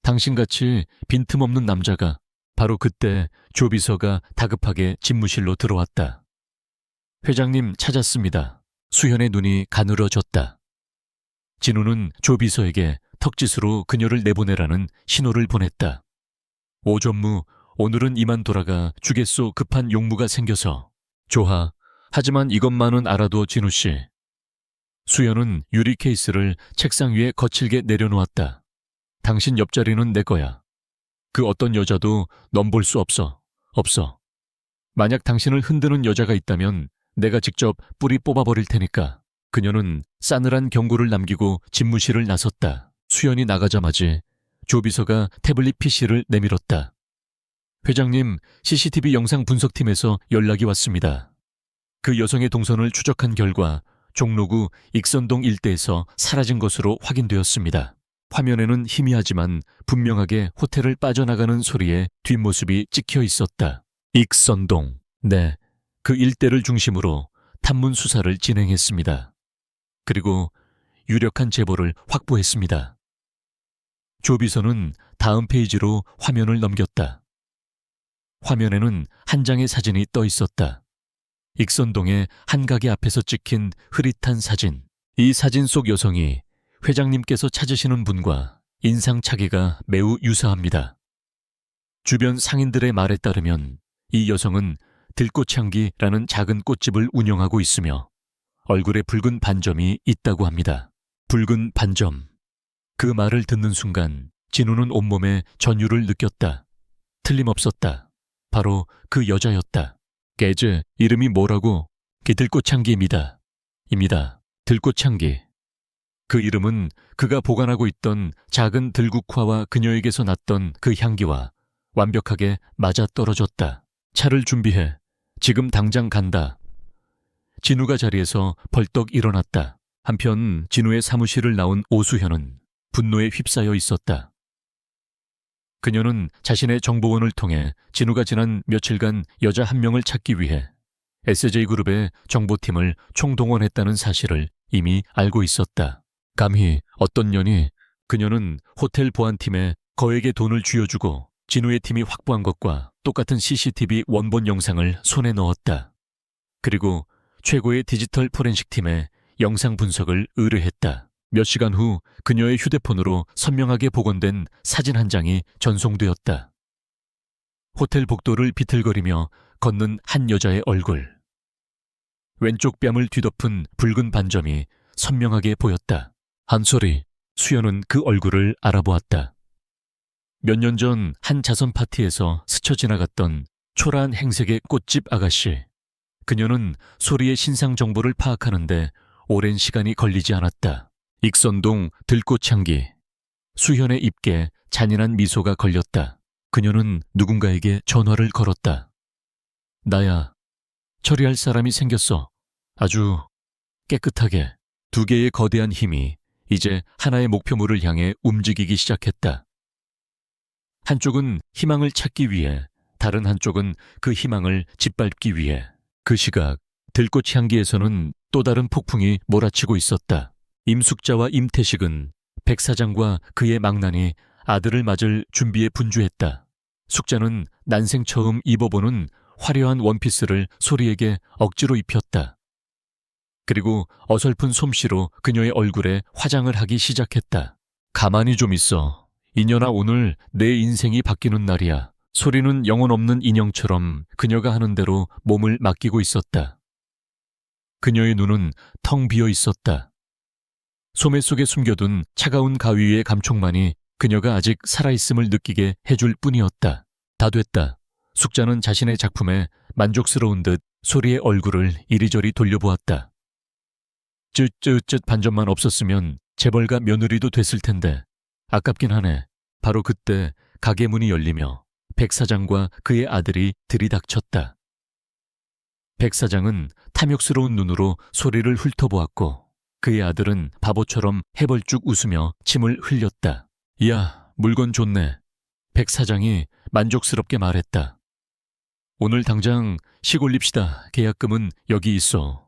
당신같이 빈틈없는 남자가. 바로 그때 조 비서가 다급하게 집무실로 들어왔다. 회장님 찾았습니다. 수현의 눈이 가늘어졌다. 진우는 조 비서에게 턱짓으로 그녀를 내보내라는 신호를 보냈다. 오 전무, 오늘은 이만 돌아가 주겠소. 급한 용무가 생겨서. 좋아. 하지만 이것만은 알아둬, 진우 씨. 수연은 유리 케이스를 책상 위에 거칠게 내려놓았다. 당신 옆자리는 내 거야. 그 어떤 여자도 넌 볼 수 없어. 없어. 만약 당신을 흔드는 여자가 있다면 내가 직접 뿌리 뽑아버릴 테니까. 그녀는 싸늘한 경고를 남기고 집무실을 나섰다. 수연이 나가자마자 조비서가 태블릿 PC를 내밀었다. 회장님, CCTV 영상 분석팀에서 연락이 왔습니다. 그 여성의 동선을 추적한 결과 종로구 익선동 일대에서 사라진 것으로 확인되었습니다. 화면에는 희미하지만 분명하게 호텔을 빠져나가는 소리에 뒷모습이 찍혀 있었다. 익선동. 네, 그 일대를 중심으로 탐문 수사를 진행했습니다. 그리고 유력한 제보를 확보했습니다. 조비서는 다음 페이지로 화면을 넘겼다. 화면에는 한 장의 사진이 떠 있었다. 익선동의 한 가게 앞에서 찍힌 흐릿한 사진. 이 사진 속 여성이 회장님께서 찾으시는 분과 인상차기가 매우 유사합니다. 주변 상인들의 말에 따르면 이 여성은 들꽃향기라는 작은 꽃집을 운영하고 있으며 얼굴에 붉은 반점이 있다고 합니다. 붉은 반점. 그 말을 듣는 순간 진우는 온몸에 전율을 느꼈다. 틀림없었다. 바로 그 여자였다. 깨즈, 이름이 뭐라고? 들꽃향기입니다. 들꽃향기. 그 이름은 그가 보관하고 있던 작은 들국화와 그녀에게서 났던 그 향기와 완벽하게 맞아떨어졌다. 차를 준비해. 지금 당장 간다. 진우가 자리에서 벌떡 일어났다. 한편 진우의 사무실을 나온 오수현은 분노에 휩싸여 있었다. 그녀는 자신의 정보원을 통해 진우가 지난 며칠간 여자 한 명을 찾기 위해 SJ그룹의 정보팀을 총동원했다는 사실을 이미 알고 있었다. 감히 어떤 년이 그녀는 호텔 보안팀에 거액의 돈을 쥐어주고 진우의 팀이 확보한 것과 똑같은 CCTV 원본 영상을 손에 넣었다. 그리고 최고의 디지털 포렌식 팀에 영상 분석을 의뢰했다. 몇 시간 후 그녀의 휴대폰으로 선명하게 복원된 사진 한 장이 전송되었다. 호텔 복도를 비틀거리며 걷는 한 여자의 얼굴. 왼쪽 뺨을 뒤덮은 붉은 반점이 선명하게 보였다. 한 소리, 수연은 그 얼굴을 알아보았다. 몇 년 전 한 자선 파티에서 스쳐 지나갔던 초라한 행색의 꽃집 아가씨. 그녀는 소리의 신상 정보를 파악하는데 오랜 시간이 걸리지 않았다. 익선동 들꽃향기. 수현의 입에 잔인한 미소가 걸렸다. 그녀는 누군가에게 전화를 걸었다. 나야. 처리할 사람이 생겼어. 아주 깨끗하게. 두 개의 거대한 힘이 이제 하나의 목표물을 향해 움직이기 시작했다. 한쪽은 희망을 찾기 위해, 다른 한쪽은 그 희망을 짓밟기 위해. 그 시각 들꽃향기에서는 또 다른 폭풍이 몰아치고 있었다. 임숙자와 임태식은 백 사장과 그의 망나니 아들을 맞을 준비에 분주했다. 숙자는 난생 처음 입어보는 화려한 원피스를 소리에게 억지로 입혔다. 그리고 어설픈 솜씨로 그녀의 얼굴에 화장을 하기 시작했다. 가만히 좀 있어. 이년아, 오늘 내 인생이 바뀌는 날이야. 소리는 영혼 없는 인형처럼 그녀가 하는 대로 몸을 맡기고 있었다. 그녀의 눈은 텅 비어 있었다. 소매 속에 숨겨둔 차가운 가위 위의 감촉만이 그녀가 아직 살아있음을 느끼게 해줄 뿐이었다. 다 됐다. 숙자는 자신의 작품에 만족스러운 듯 소리의 얼굴을 이리저리 돌려보았다. 쯧쯧쯧 반점만 없었으면 재벌가 며느리도 됐을 텐데 아깝긴 하네. 바로 그때 가게 문이 열리며 백 사장과 그의 아들이 들이닥쳤다. 백 사장은 탐욕스러운 눈으로 소리를 훑어보았고 그의 아들은 바보처럼 해벌쭉 웃으며 침을 흘렸다. 야, 물건 좋네. 백 사장이 만족스럽게 말했다. 오늘 당장 식 올립시다. 계약금은 여기 있어.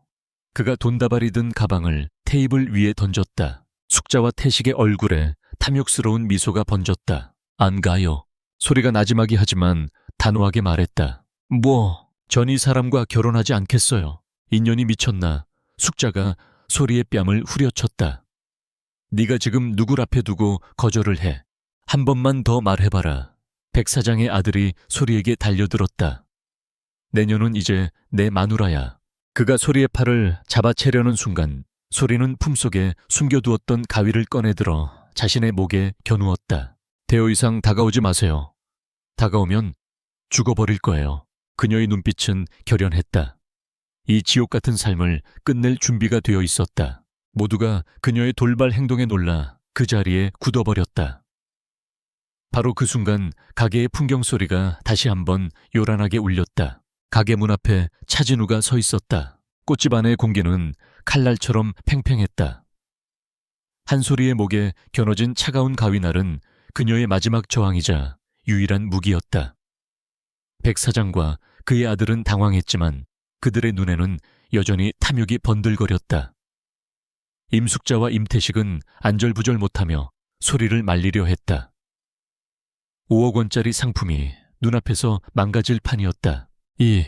그가 돈다발이 든 가방을 테이블 위에 던졌다. 숙자와 태식의 얼굴에 탐욕스러운 미소가 번졌다. 안 가요. 소리가 나지막이 하지만 단호하게 말했다. 뭐, 전 이 사람과 결혼하지 않겠어요. 인연이 미쳤나. 숙자가 소리의 뺨을 후려쳤다. 네가 지금 누굴 앞에 두고 거절을 해. 한 번만 더 말해봐라. 백 사장의 아들이 소리에게 달려들었다. 내년은 이제 내 마누라야. 그가 소리의 팔을 잡아채려는 순간 소리는 품속에 숨겨두었던 가위를 꺼내들어 자신의 목에 겨누었다. 더 이상 다가오지 마세요. 다가오면 죽어버릴 거예요. 그녀의 눈빛은 결연했다. 이 지옥 같은 삶을 끝낼 준비가 되어 있었다. 모두가 그녀의 돌발 행동에 놀라 그 자리에 굳어버렸다. 바로 그 순간 가게의 풍경 소리가 다시 한번 요란하게 울렸다. 가게 문 앞에 차진우가 서 있었다. 꽃집 안의 공기는 칼날처럼 팽팽했다. 한소리의 목에 겨눠진 차가운 가위날은 그녀의 마지막 저항이자 유일한 무기였다. 백 사장과 그의 아들은 당황했지만 그들의 눈에는 여전히 탐욕이 번들거렸다. 임숙자와 임태식은 안절부절 못하며 소리를 말리려 했다. 5억 원짜리 상품이 눈앞에서 망가질 판이었다. 이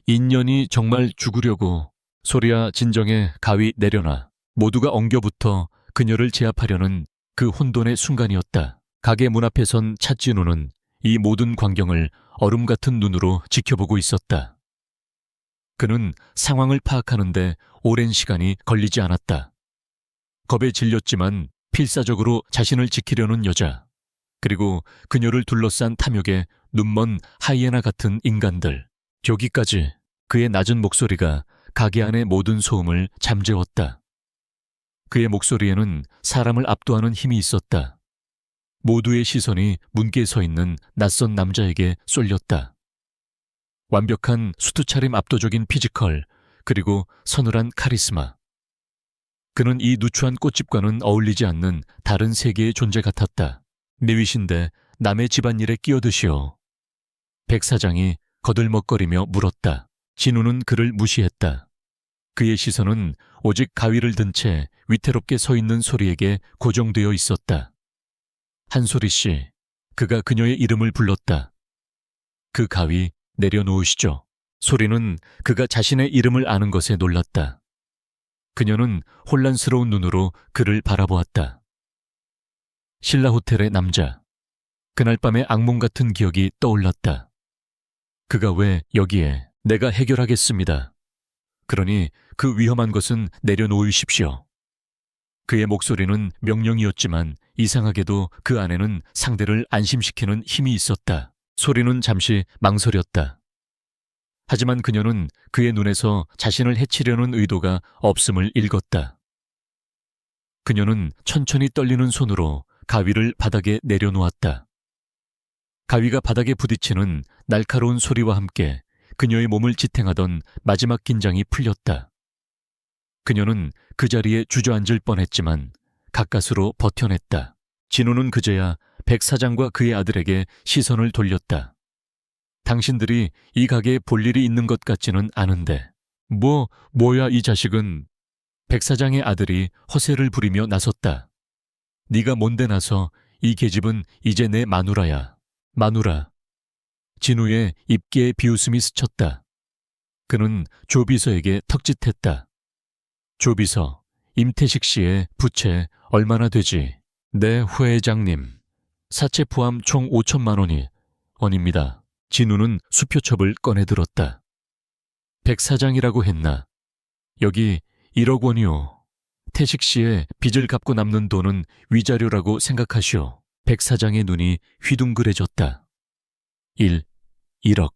인연이 정말 죽으려고. 소리야 진정해. 가위 내려놔. 모두가 엉겨붙어 그녀를 제압하려는 그 혼돈의 순간이었다. 가게 문 앞에 선 차진우는 이 모든 광경을 얼음 같은 눈으로 지켜보고 있었다. 그는 상황을 파악하는데 오랜 시간이 걸리지 않았다. 겁에 질렸지만 필사적으로 자신을 지키려는 여자, 그리고 그녀를 둘러싼 탐욕에 눈먼 하이에나 같은 인간들, 여기까지 그의 낮은 목소리가 가게 안의 모든 소음을 잠재웠다. 그의 목소리에는 사람을 압도하는 힘이 있었다. 모두의 시선이 문께 서 있는 낯선 남자에게 쏠렸다. 완벽한 수트차림, 압도적인 피지컬, 그리고 서늘한 카리스마. 그는 이 누추한 꽃집과는 어울리지 않는 다른 세계의 존재 같았다. 내위신데 남의 집안일에 끼어드시오. 백 사장이 거들먹거리며 물었다. 진우는 그를 무시했다. 그의 시선은 오직 가위를 든 채 위태롭게 서 있는 소리에게 고정되어 있었다. 한소리 씨, 그가 그녀의 이름을 불렀다. 그 가위 내려놓으시죠. 소리는 그가 자신의 이름을 아는 것에 놀랐다. 그녀는 혼란스러운 눈으로 그를 바라보았다. 신라 호텔의 남자. 그날 밤의 악몽 같은 기억이 떠올랐다. 그가 왜 여기에? 내가 해결하겠습니다. 그러니 그 위험한 것은 내려놓으십시오. 그의 목소리는 명령이었지만 이상하게도 그 안에는 상대를 안심시키는 힘이 있었다. 소리는 잠시 망설였다. 하지만 그녀는 그의 눈에서 자신을 해치려는 의도가 없음을 읽었다. 그녀는 천천히 떨리는 손으로 가위를 바닥에 내려놓았다. 가위가 바닥에 부딪히는 날카로운 소리와 함께 그녀의 몸을 지탱하던 마지막 긴장이 풀렸다. 그녀는 그 자리에 주저앉을 뻔했지만 가까스로 버텨냈다. 진우는 그제야 백 사장과 그의 아들에게 시선을 돌렸다. 당신들이 이 가게에 볼 일이 있는 것 같지는 않은데. 뭐야 이 자식은. 백 사장의 아들이 허세를 부리며 나섰다. 네가 뭔데 나서. 이 계집은 이제 내 마누라야. 마누라. 진우의 입기에 비웃음이 스쳤다. 그는 조비서에게 턱짓했다. 조비서, 임태식 씨의 부채 얼마나 되지? 네, 회장님. 사채 포함 총 5천만 원입니다. 진우는 수표첩을 꺼내들었다. 백 사장이라고 했나? 여기 1억 원이요. 태식 씨의 빚을 갚고 남는 돈은 위자료라고 생각하시오. 백 사장의 눈이 휘둥그레졌다. 1억.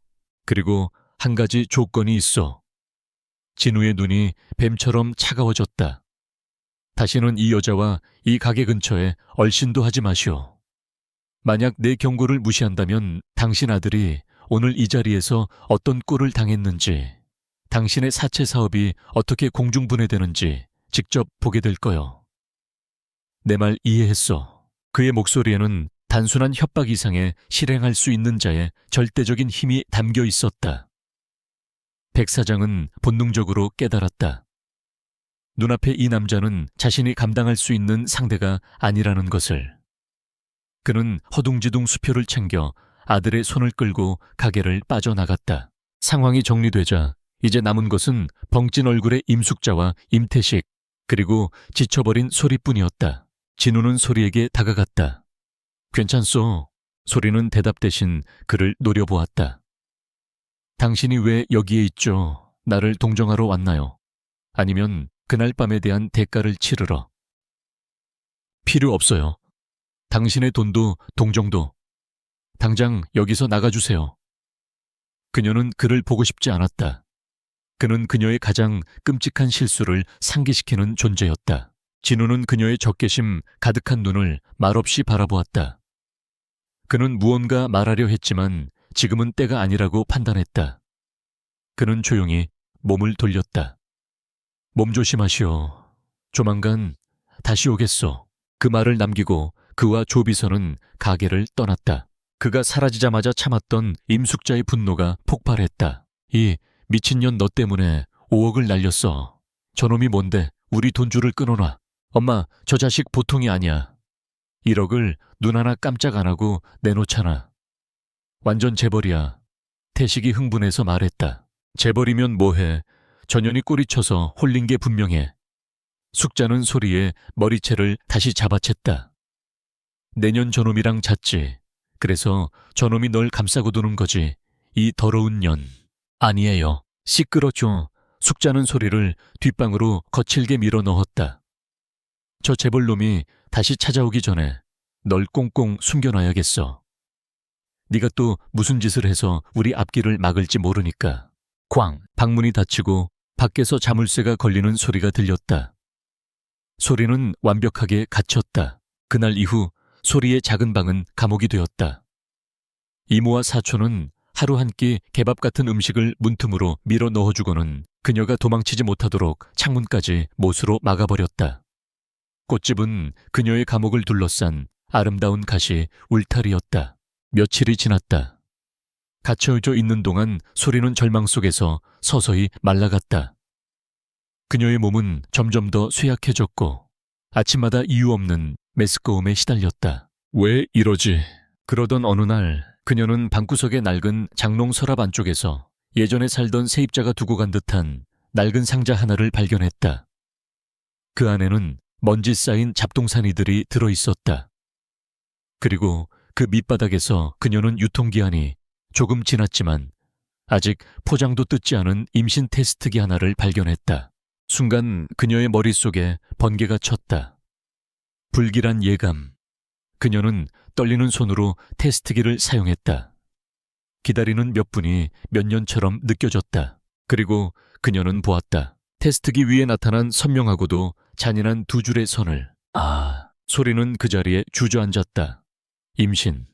그리고 한 가지 조건이 있어. 진우의 눈이 뱀처럼 차가워졌다. 다시는 이 여자와 이 가게 근처에 얼씬도 하지 마시오. 만약 내 경고를 무시한다면 당신 아들이 오늘 이 자리에서 어떤 꼴을 당했는지, 당신의 사채 사업이 어떻게 공중분해되는지 직접 보게 될 거요. 내 말 이해했어. 그의 목소리에는 단순한 협박 이상의 실행할 수 있는 자의 절대적인 힘이 담겨 있었다. 백 사장은 본능적으로 깨달았다. 눈앞에 이 남자는 자신이 감당할 수 있는 상대가 아니라는 것을. 그는 허둥지둥 수표를 챙겨 아들의 손을 끌고 가게를 빠져나갔다. 상황이 정리되자 이제 남은 것은 벙찐 얼굴의 임숙자와 임태식, 그리고 지쳐버린 소리뿐이었다. 진우는 소리에게 다가갔다. 괜찮소. 소리는 대답 대신 그를 노려보았다. 당신이 왜 여기에 있죠? 나를 동정하러 왔나요? 아니면 그날 밤에 대한 대가를 치르러? 필요 없어요. 당신의 돈도 동정도. 당장 여기서 나가주세요. 그녀는 그를 보고 싶지 않았다. 그는 그녀의 가장 끔찍한 실수를 상기시키는 존재였다. 진우는 그녀의 적개심 가득한 눈을 말없이 바라보았다. 그는 무언가 말하려 했지만 지금은 때가 아니라고 판단했다. 그는 조용히 몸을 돌렸다. 몸 조심하시오. 조만간 다시 오겠소. 그 말을 남기고 그와 조비서는 가게를 떠났다. 그가 사라지자마자 참았던 임숙자의 분노가 폭발했다. 이 미친년 너 때문에 5억을 날렸어. 저놈이 뭔데 우리 돈줄을 끊어놔. 엄마, 저 자식 보통이 아니야. 1억을 눈 하나 깜짝 안 하고 내놓잖아. 완전 재벌이야. 태식이 흥분해서 말했다. 재벌이면 뭐해. 전현이 꼬리쳐서 홀린 게 분명해. 숙자는 소리에 머리채를 다시 잡아챘다. 내년 저놈이랑 잤지. 그래서 저놈이 널 감싸고 도는 거지. 이 더러운 년. 아니에요. 시끄러죠. 숙자는 소리를 뒷방으로 거칠게 밀어 넣었다. 저 재벌놈이 다시 찾아오기 전에 널 꽁꽁 숨겨놔야겠어. 네가 또 무슨 짓을 해서 우리 앞길을 막을지 모르니까. 쾅! 방문이 닫히고 밖에서 자물쇠가 걸리는 소리가 들렸다. 소리는 완벽하게 갇혔다. 그날 이후 소리의 작은 방은 감옥이 되었다. 이모와 사촌은 하루 한 끼 개밥 같은 음식을 문틈으로 밀어 넣어주고는 그녀가 도망치지 못하도록 창문까지 못으로 막아버렸다. 꽃집은 그녀의 감옥을 둘러싼 아름다운 가시 울타리였다. 며칠이 지났다. 갇혀져 있는 동안 소리는 절망 속에서 서서히 말라갔다. 그녀의 몸은 점점 더 쇠약해졌고 아침마다 이유 없는 메스꺼움에 시달렸다. 왜 이러지? 그러던 어느 날 그녀는 방구석의 낡은 장롱 서랍 안쪽에서 예전에 살던 세입자가 두고 간 듯한 낡은 상자 하나를 발견했다. 그 안에는 먼지 쌓인 잡동사니들이 들어있었다. 그리고 그 밑바닥에서 그녀는 유통기한이 조금 지났지만 아직 포장도 뜯지 않은 임신 테스트기 하나를 발견했다. 순간 그녀의 머릿속에 번개가 쳤다. 불길한 예감. 그녀는 떨리는 손으로 테스트기를 사용했다. 기다리는 몇 분이 몇 년처럼 느껴졌다. 그리고 그녀는 보았다. 테스트기 위에 나타난 선명하고도 잔인한 두 줄의 선을. 소리는 그 자리에 주저앉았다. 임신.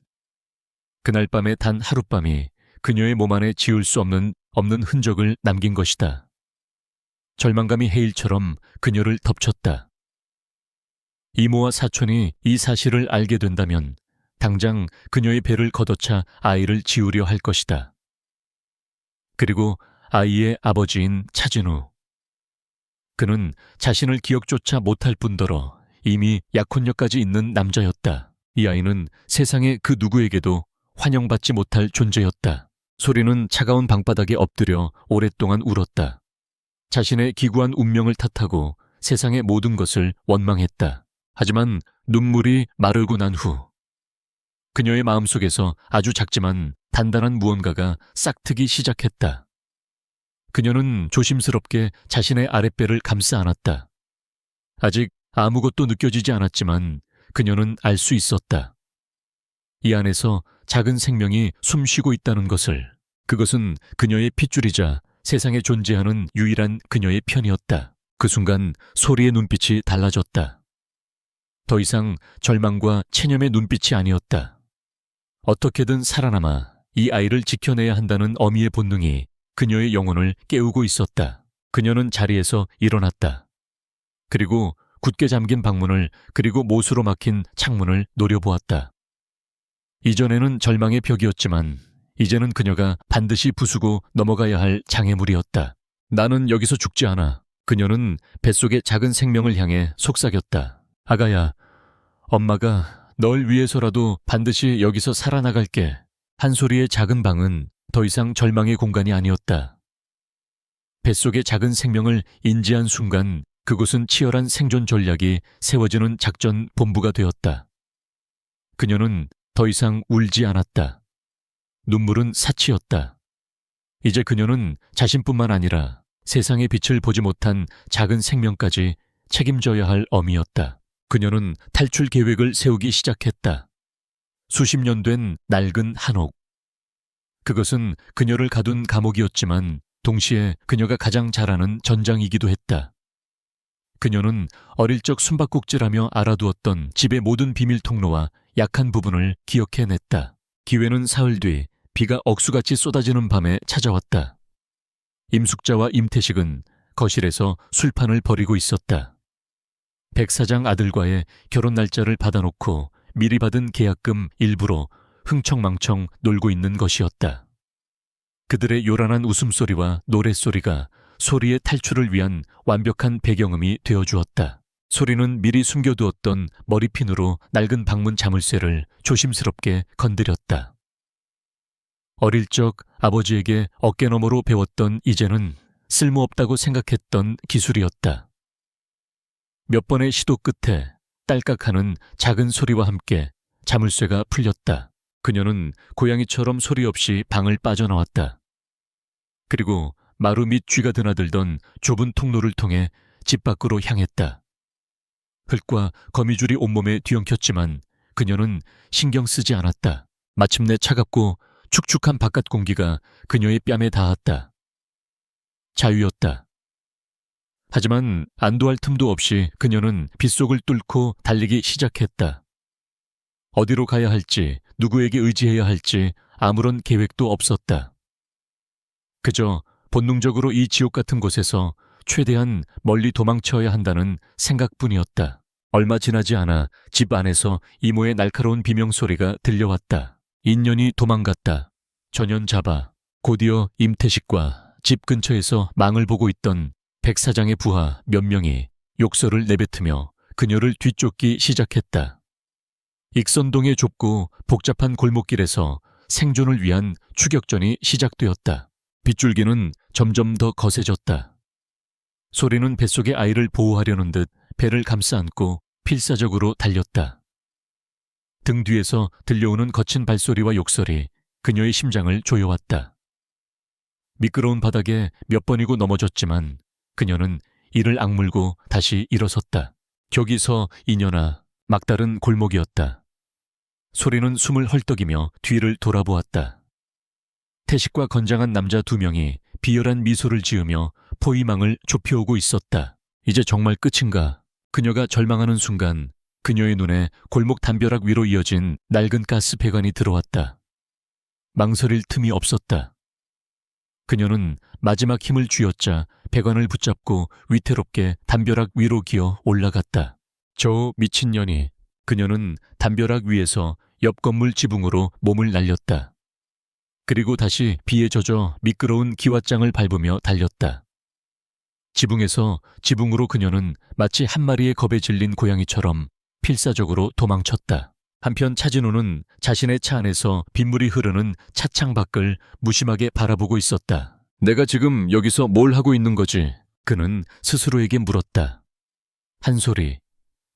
그날 밤의 단 하룻밤이 그녀의 몸 안에 지울 수 없는 흔적을 남긴 것이다. 절망감이 해일처럼 그녀를 덮쳤다. 이모와 사촌이 이 사실을 알게 된다면 당장 그녀의 배를 걷어차 아이를 지우려 할 것이다. 그리고 아이의 아버지인 차진우. 그는 자신을 기억조차 못할 뿐더러 이미 약혼녀까지 있는 남자였다. 이 아이는 세상의 그 누구에게도 환영받지 못할 존재였다. 소리는 차가운 방바닥에 엎드려 오랫동안 울었다. 자신의 기구한 운명을 탓하고 세상의 모든 것을 원망했다. 하지만 눈물이 마르고 난 후 그녀의 마음속에서 아주 작지만 단단한 무언가가 싹트기 시작했다. 그녀는 조심스럽게 자신의 아랫배를 감싸 안았다. 아직 아무것도 느껴지지 않았지만 그녀는 알 수 있었다. 이 안에서 작은 생명이 숨쉬고 있다는 것을. 그것은 그녀의 핏줄이자 세상에 존재하는 유일한 그녀의 편이었다. 그 순간 소리의 눈빛이 달라졌다. 더 이상 절망과 체념의 눈빛이 아니었다. 어떻게든 살아남아 이 아이를 지켜내야 한다는 어미의 본능이 그녀의 영혼을 깨우고 있었다. 그녀는 자리에서 일어났다. 그리고 굳게 잠긴 방문을 그리고 못으로 막힌 창문을 노려보았다. 이전에는 절망의 벽이었지만 이제는 그녀가 반드시 부수고 넘어가야 할 장애물이었다. 나는 여기서 죽지 않아. 그녀는 뱃속의 작은 생명을 향해 속삭였다. 아가야, 엄마가 널 위해서라도 반드시 여기서 살아나갈게. 한 소리의 작은 방은 더 이상 절망의 공간이 아니었다. 뱃속의 작은 생명을 인지한 순간 그곳은 치열한 생존 전략이 세워지는 작전 본부가 되었다. 그녀는 더 이상 울지 않았다. 눈물은 사치였다. 이제 그녀는 자신뿐만 아니라 세상의 빛을 보지 못한 작은 생명까지 책임져야 할 어미였다. 그녀는 탈출 계획을 세우기 시작했다. 수십 년 된 낡은 한옥. 그것은 그녀를 가둔 감옥이었지만 동시에 그녀가 가장 잘 아는 전장이기도 했다. 그녀는 어릴 적 숨바꼭질하며 알아두었던 집의 모든 비밀 통로와 약한 부분을 기억해냈다. 기회는 사흘 뒤 비가 억수같이 쏟아지는 밤에 찾아왔다. 임숙자와 임태식은 거실에서 술판을 벌이고 있었다. 백 사장 아들과의 결혼 날짜를 받아놓고 미리 받은 계약금 일부로 흥청망청 놀고 있는 것이었다. 그들의 요란한 웃음소리와 노랫소리가 소리의 탈출을 위한 완벽한 배경음이 되어주었다. 소리는 미리 숨겨두었던 머리핀으로 낡은 방문 자물쇠를 조심스럽게 건드렸다. 어릴 적 아버지에게 어깨너머로 배웠던 이제는 쓸모없다고 생각했던 기술이었다. 몇 번의 시도 끝에 딸깍하는 작은 소리와 함께 자물쇠가 풀렸다. 그녀는 고양이처럼 소리 없이 방을 빠져나왔다. 그리고 마루 밑 쥐가 드나들던 좁은 통로를 통해 집 밖으로 향했다. 흙과 거미줄이 온몸에 뒤엉켰지만 그녀는 신경 쓰지 않았다. 마침내 차갑고 축축한 바깥 공기가 그녀의 뺨에 닿았다. 자유였다. 하지만 안도할 틈도 없이 그녀는 빗속을 뚫고 달리기 시작했다. 어디로 가야 할지, 누구에게 의지해야 할지 아무런 계획도 없었다. 그저 본능적으로 이 지옥 같은 곳에서 최대한 멀리 도망쳐야 한다는 생각뿐이었다. 얼마 지나지 않아 집 안에서 이모의 날카로운 비명소리가 들려왔다. 인연이 도망갔다. 전연잡아 곧이어 임태식과 집 근처에서 망을 보고 있던 백 사장의 부하 몇 명이 욕설을 내뱉으며 그녀를 뒤쫓기 시작했다. 익선동의 좁고 복잡한 골목길에서 생존을 위한 추격전이 시작되었다. 빗줄기는 점점 더 거세졌다. 소리는 뱃속의 아이를 보호하려는 듯 배를 감싸 안고 필사적으로 달렸다. 등 뒤에서 들려오는 거친 발소리와 욕설이 그녀의 심장을 조여왔다. 미끄러운 바닥에 몇 번이고 넘어졌지만 그녀는 이를 악물고 다시 일어섰다. 격이서 이녀나 막다른 골목이었다. 소리는 숨을 헐떡이며 뒤를 돌아보았다. 태식과 건장한 남자 2명이 비열한 미소를 지으며 포위망을 좁혀오고 있었다. 이제 정말 끝인가? 그녀가 절망하는 순간 그녀의 눈에 골목 담벼락 위로 이어진 낡은 가스 배관이 들어왔다. 망설일 틈이 없었다. 그녀는 마지막 힘을 쥐어짜 배관을 붙잡고 위태롭게 담벼락 위로 기어 올라갔다. 저 미친년이. 그녀는 담벼락 위에서 옆 건물 지붕으로 몸을 날렸다. 그리고 다시 비에 젖어 미끄러운 기왓장을 밟으며 달렸다. 지붕에서 지붕으로 그녀는 마치 한 마리의 겁에 질린 고양이처럼 필사적으로 도망쳤다. 한편 차진우는 자신의 차 안에서 빗물이 흐르는 차창 밖을 무심하게 바라보고 있었다. 내가 지금 여기서 뭘 하고 있는 거지? 그는 스스로에게 물었다. 한 소리.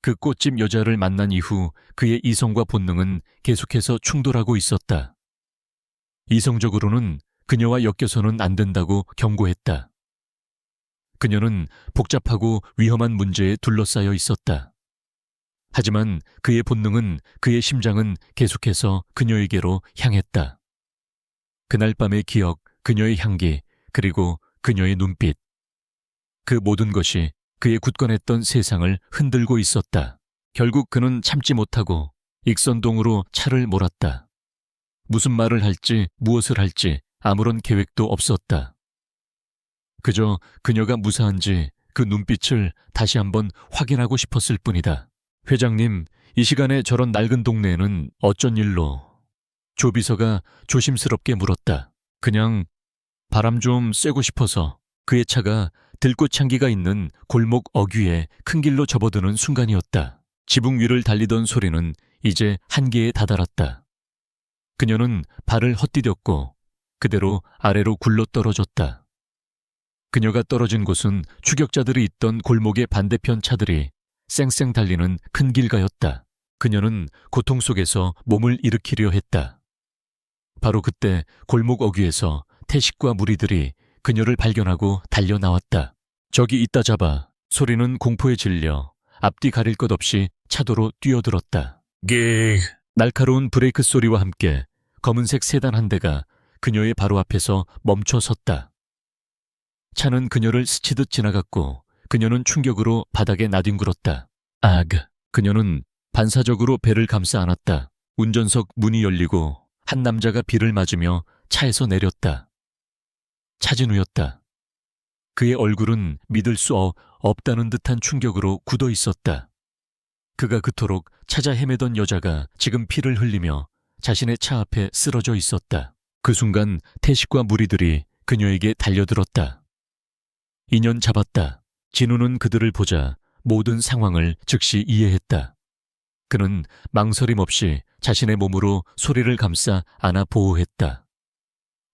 그 꽃집 여자를 만난 이후 그의 이성과 본능은 계속해서 충돌하고 있었다. 이성적으로는 그녀와 엮여서는 안 된다고 경고했다. 그녀는 복잡하고 위험한 문제에 둘러싸여 있었다. 하지만 그의 본능은, 그의 심장은 계속해서 그녀에게로 향했다. 그날 밤의 기억, 그녀의 향기, 그리고 그녀의 눈빛. 그 모든 것이 그의 굳건했던 세상을 흔들고 있었다. 결국 그는 참지 못하고 익선동으로 차를 몰았다. 무슨 말을 할지 무엇을 할지 아무런 계획도 없었다. 그저 그녀가 무사한지 그 눈빛을 다시 한번 확인하고 싶었을 뿐이다. 회장님, 이 시간에 저런 낡은 동네에는 어쩐 일로? 조비서가 조심스럽게 물었다. 그냥 바람 좀 쐬고 싶어서. 그의 차가 들꽃 향기가 있는 골목 어귀에 큰 길로 접어드는 순간이었다. 지붕 위를 달리던 소리는 이제 한계에 다다랐다. 그녀는 발을 헛디뎠고 그대로 아래로 굴러 떨어졌다. 그녀가 떨어진 곳은 추격자들이 있던 골목의 반대편 차들이 쌩쌩 달리는 큰 길가였다. 그녀는 고통 속에서 몸을 일으키려 했다. 바로 그때 골목 어귀에서 태식과 무리들이 그녀를 발견하고 달려 나왔다. 저기 있다 잡아. 소리는 공포에 질려 앞뒤 가릴 것 없이 차도로 뛰어들었다. 날카로운 브레이크 소리와 함께 검은색 세단 한 대가 그녀의 바로 앞에서 멈춰 섰다. 차는 그녀를 스치듯 지나갔고 그녀는 충격으로 바닥에 나뒹굴었다. 그녀는 반사적으로 배를 감싸 안았다. 운전석 문이 열리고 한 남자가 비를 맞으며 차에서 내렸다. 차진우였다. 그의 얼굴은 믿을 수 없다는 듯한 충격으로 굳어 있었다. 그가 그토록 찾아 헤매던 여자가 지금 피를 흘리며 자신의 차 앞에 쓰러져 있었다. 그 순간 태식과 무리들이 그녀에게 달려들었다. 인연 잡았다. 진우는 그들을 보자 모든 상황을 즉시 이해했다. 그는 망설임 없이 자신의 몸으로 소리를 감싸 안아 보호했다.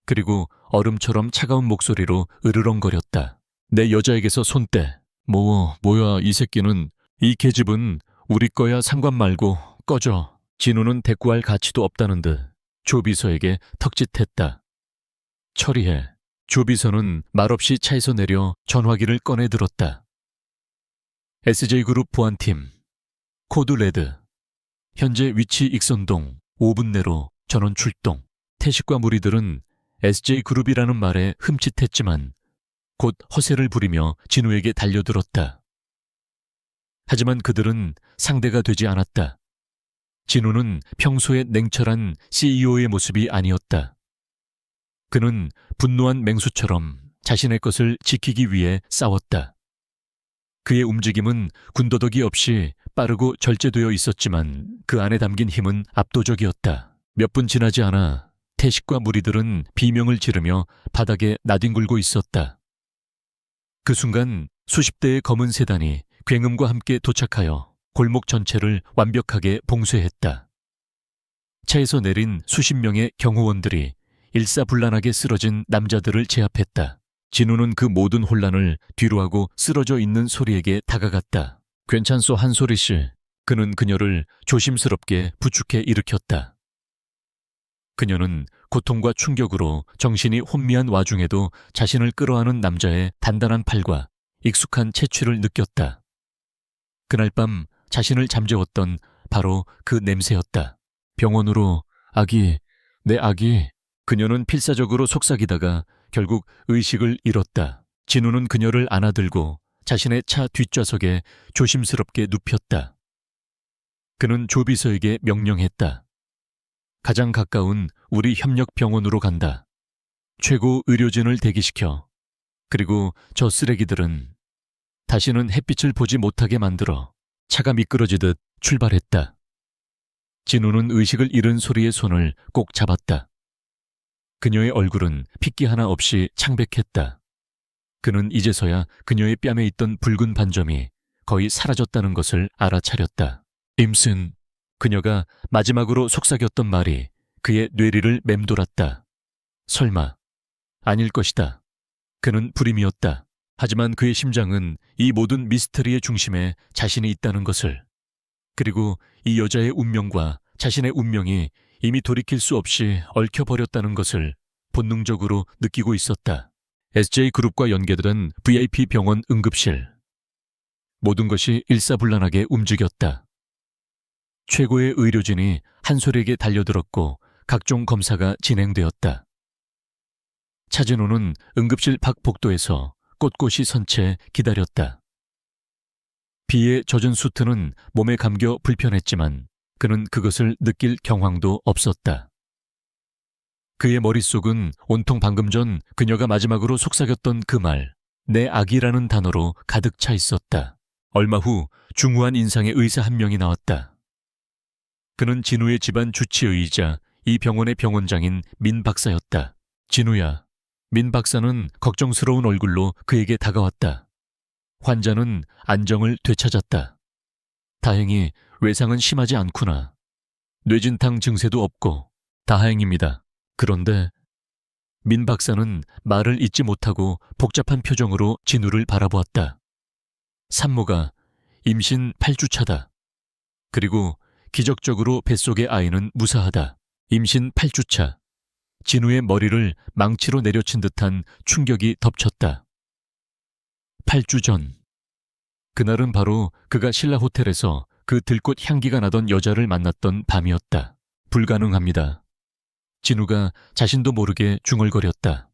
그리고 얼음처럼 차가운 목소리로 으르렁거렸다. 내 여자에게서 손 떼. 뭐야 이 새끼는. 이 계집은 우리 거야 상관 말고 꺼져. 진우는 대꾸할 가치도 없다는 듯 조비서에게 턱짓했다. 처리해. 조비서는 말없이 차에서 내려 전화기를 꺼내 들었다. SJ그룹 보안팀 코드 레드. 현재 위치 익선동 5분 내로 전원 출동. 태식과 무리들은 SJ그룹이라는 말에 흠칫했지만 곧 허세를 부리며 진우에게 달려들었다. 하지만 그들은 상대가 되지 않았다. 진우는 평소의 냉철한 CEO의 모습이 아니었다. 그는 분노한 맹수처럼 자신의 것을 지키기 위해 싸웠다. 그의 움직임은 군더더기 없이 빠르고 절제되어 있었지만 그 안에 담긴 힘은 압도적이었다. 몇 분 지나지 않아 태식과 무리들은 비명을 지르며 바닥에 나뒹굴고 있었다. 그 순간 수십 대의 검은 세단이 굉음과 함께 도착하여 골목 전체를 완벽하게 봉쇄했다. 차에서 내린 수십 명의 경호원들이 일사불란하게 쓰러진 남자들을 제압했다. 진우는 그 모든 혼란을 뒤로하고 쓰러져 있는 소리에게 다가갔다. 괜찮소 한소리 씨. 그는 그녀를 조심스럽게 부축해 일으켰다. 그녀는 고통과 충격으로 정신이 혼미한 와중에도 자신을 끌어안은 남자의 단단한 팔과 익숙한 채취를 느꼈다. 그날 밤 자신을 잠재웠던 바로 그 냄새였다. 병원으로 내 아기. 그녀는 필사적으로 속삭이다가 결국 의식을 잃었다. 진우는 그녀를 안아들고 자신의 차 뒷좌석에 조심스럽게 눕혔다. 그는 조비서에게 명령했다. 가장 가까운 우리 협력병원으로 간다. 최고 의료진을 대기시켜. 그리고 저 쓰레기들은 다시는 햇빛을 보지 못하게 만들어. 차가 미끄러지듯 출발했다. 진우는 의식을 잃은 소리의 손을 꼭 잡았다. 그녀의 얼굴은 핏기 하나 없이 창백했다. 그는 이제서야 그녀의 뺨에 있던 붉은 반점이 거의 사라졌다는 것을 알아차렸다. 임슨. 그녀가 마지막으로 속삭였던 말이 그의 뇌리를 맴돌았다. 설마. 아닐 것이다. 그는 불임이었다. 하지만 그의 심장은 이 모든 미스터리의 중심에 자신이 있다는 것을, 그리고 이 여자의 운명과 자신의 운명이 이미 돌이킬 수 없이 얽혀버렸다는 것을 본능적으로 느끼고 있었다. SJ그룹과 연계된 VIP 병원 응급실. 모든 것이 일사불란하게 움직였다. 최고의 의료진이 한솔에게 달려들었고 각종 검사가 진행되었다. 차진호는 응급실 밖 복도에서 꼿꼿이 선 채 기다렸다. 비에 젖은 수트는 몸에 감겨 불편했지만 그는 그것을 느낄 경황도 없었다. 그의 머릿속은 온통 방금 전 그녀가 마지막으로 속삭였던 그 말, 내 아기라는 단어로 가득 차 있었다. 얼마 후 중후한 인상의 의사 한 명이 나왔다. 그는 진우의 집안 주치의이자 이 병원의 병원장인 민 박사였다. 진우야. 민 박사는 걱정스러운 얼굴로 그에게 다가왔다. 환자는 안정을 되찾았다. 다행히 외상은 심하지 않구나. 뇌진탕 증세도 없고 다행입니다. 그런데 민 박사는 말을 잇지 못하고 복잡한 표정으로 진우를 바라보았다. 산모가 임신 8주 차다. 그리고 기적적으로 뱃속의 아이는 무사하다. 임신 8주차. 진우의 머리를 망치로 내려친 듯한 충격이 덮쳤다. 8주 전. 그날은 바로 그가 신라 호텔에서 그 들꽃 향기가 나던 여자를 만났던 밤이었다. 불가능합니다. 진우가 자신도 모르게 중얼거렸다.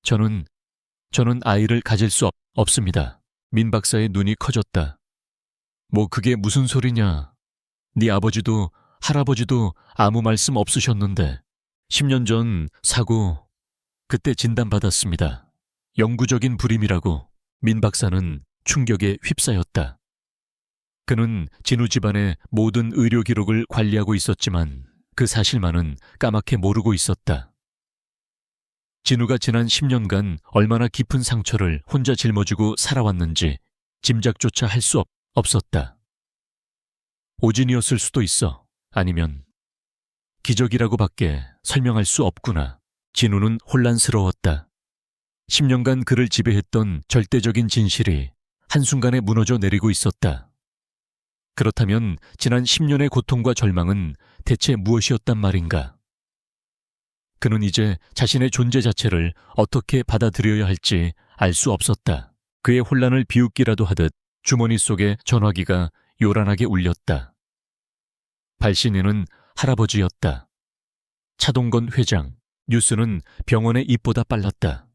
저는 아이를 가질 수 없습니다. 민 박사의 눈이 커졌다. 뭐 그게 무슨 소리냐. 네 아버지도 할아버지도 아무 말씀 없으셨는데 10년 전 사고 그때 진단받았습니다. 영구적인 불임이라고. 민 박사는 충격에 휩싸였다. 그는 진우 집안의 모든 의료 기록을 관리하고 있었지만 그 사실만은 까맣게 모르고 있었다. 진우가 지난 10년간 얼마나 깊은 상처를 혼자 짊어지고 살아왔는지 짐작조차 할 수 없었다. 오진이었을 수도 있어. 아니면 기적이라고밖에 설명할 수 없구나. 진우는 혼란스러웠다. 10년간 그를 지배했던 절대적인 진실이 한순간에 무너져 내리고 있었다. 그렇다면 지난 10년의 고통과 절망은 대체 무엇이었단 말인가? 그는 이제 자신의 존재 자체를 어떻게 받아들여야 할지 알 수 없었다. 그의 혼란을 비웃기라도 하듯 주머니 속에 전화기가 요란하게 울렸다. 발신인은 할아버지였다. 차동건 회장. 뉴스는 병원의 입보다 빨랐다.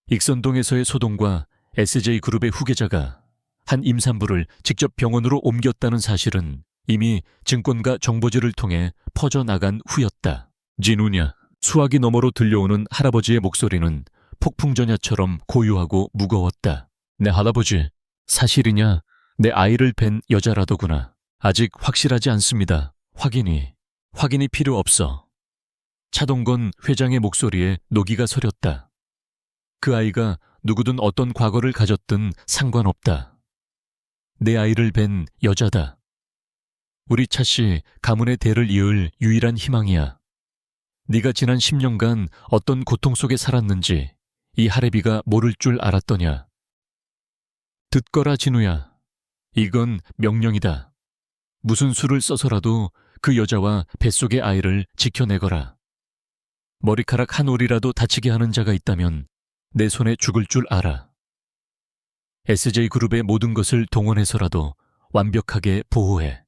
익선동에서의 소동과 SJ그룹의 후계자가 한 임산부를 직접 병원으로 옮겼다는 사실은 이미 증권가 정보지를 통해 퍼져나간 후였다. 진우냐? 수화기 너머로 들려오는 할아버지의 목소리는 폭풍전야처럼 고요하고 무거웠다. 내 할아버지, 사실이냐? 내 아이를 뵌 여자라더구나. 아직 확실하지 않습니다. 확인이 필요 없어. 차동건 회장의 목소리에 노기가 서렸다. 그 아이가 누구든 어떤 과거를 가졌든 상관없다. 내 아이를 뵌 여자다. 우리 차씨 가문의 대를 이을 유일한 희망이야. 네가 지난 10년간 어떤 고통 속에 살았는지 이 할애비가 모를 줄 알았더냐. 듣거라 진우야. 이건 명령이다. 무슨 수를 써서라도 그 여자와 뱃속의 아이를 지켜내거라. 머리카락 한 올이라도 다치게 하는 자가 있다면 내 손에 죽을 줄 알아. SJ그룹의 모든 것을 동원해서라도 완벽하게 보호해.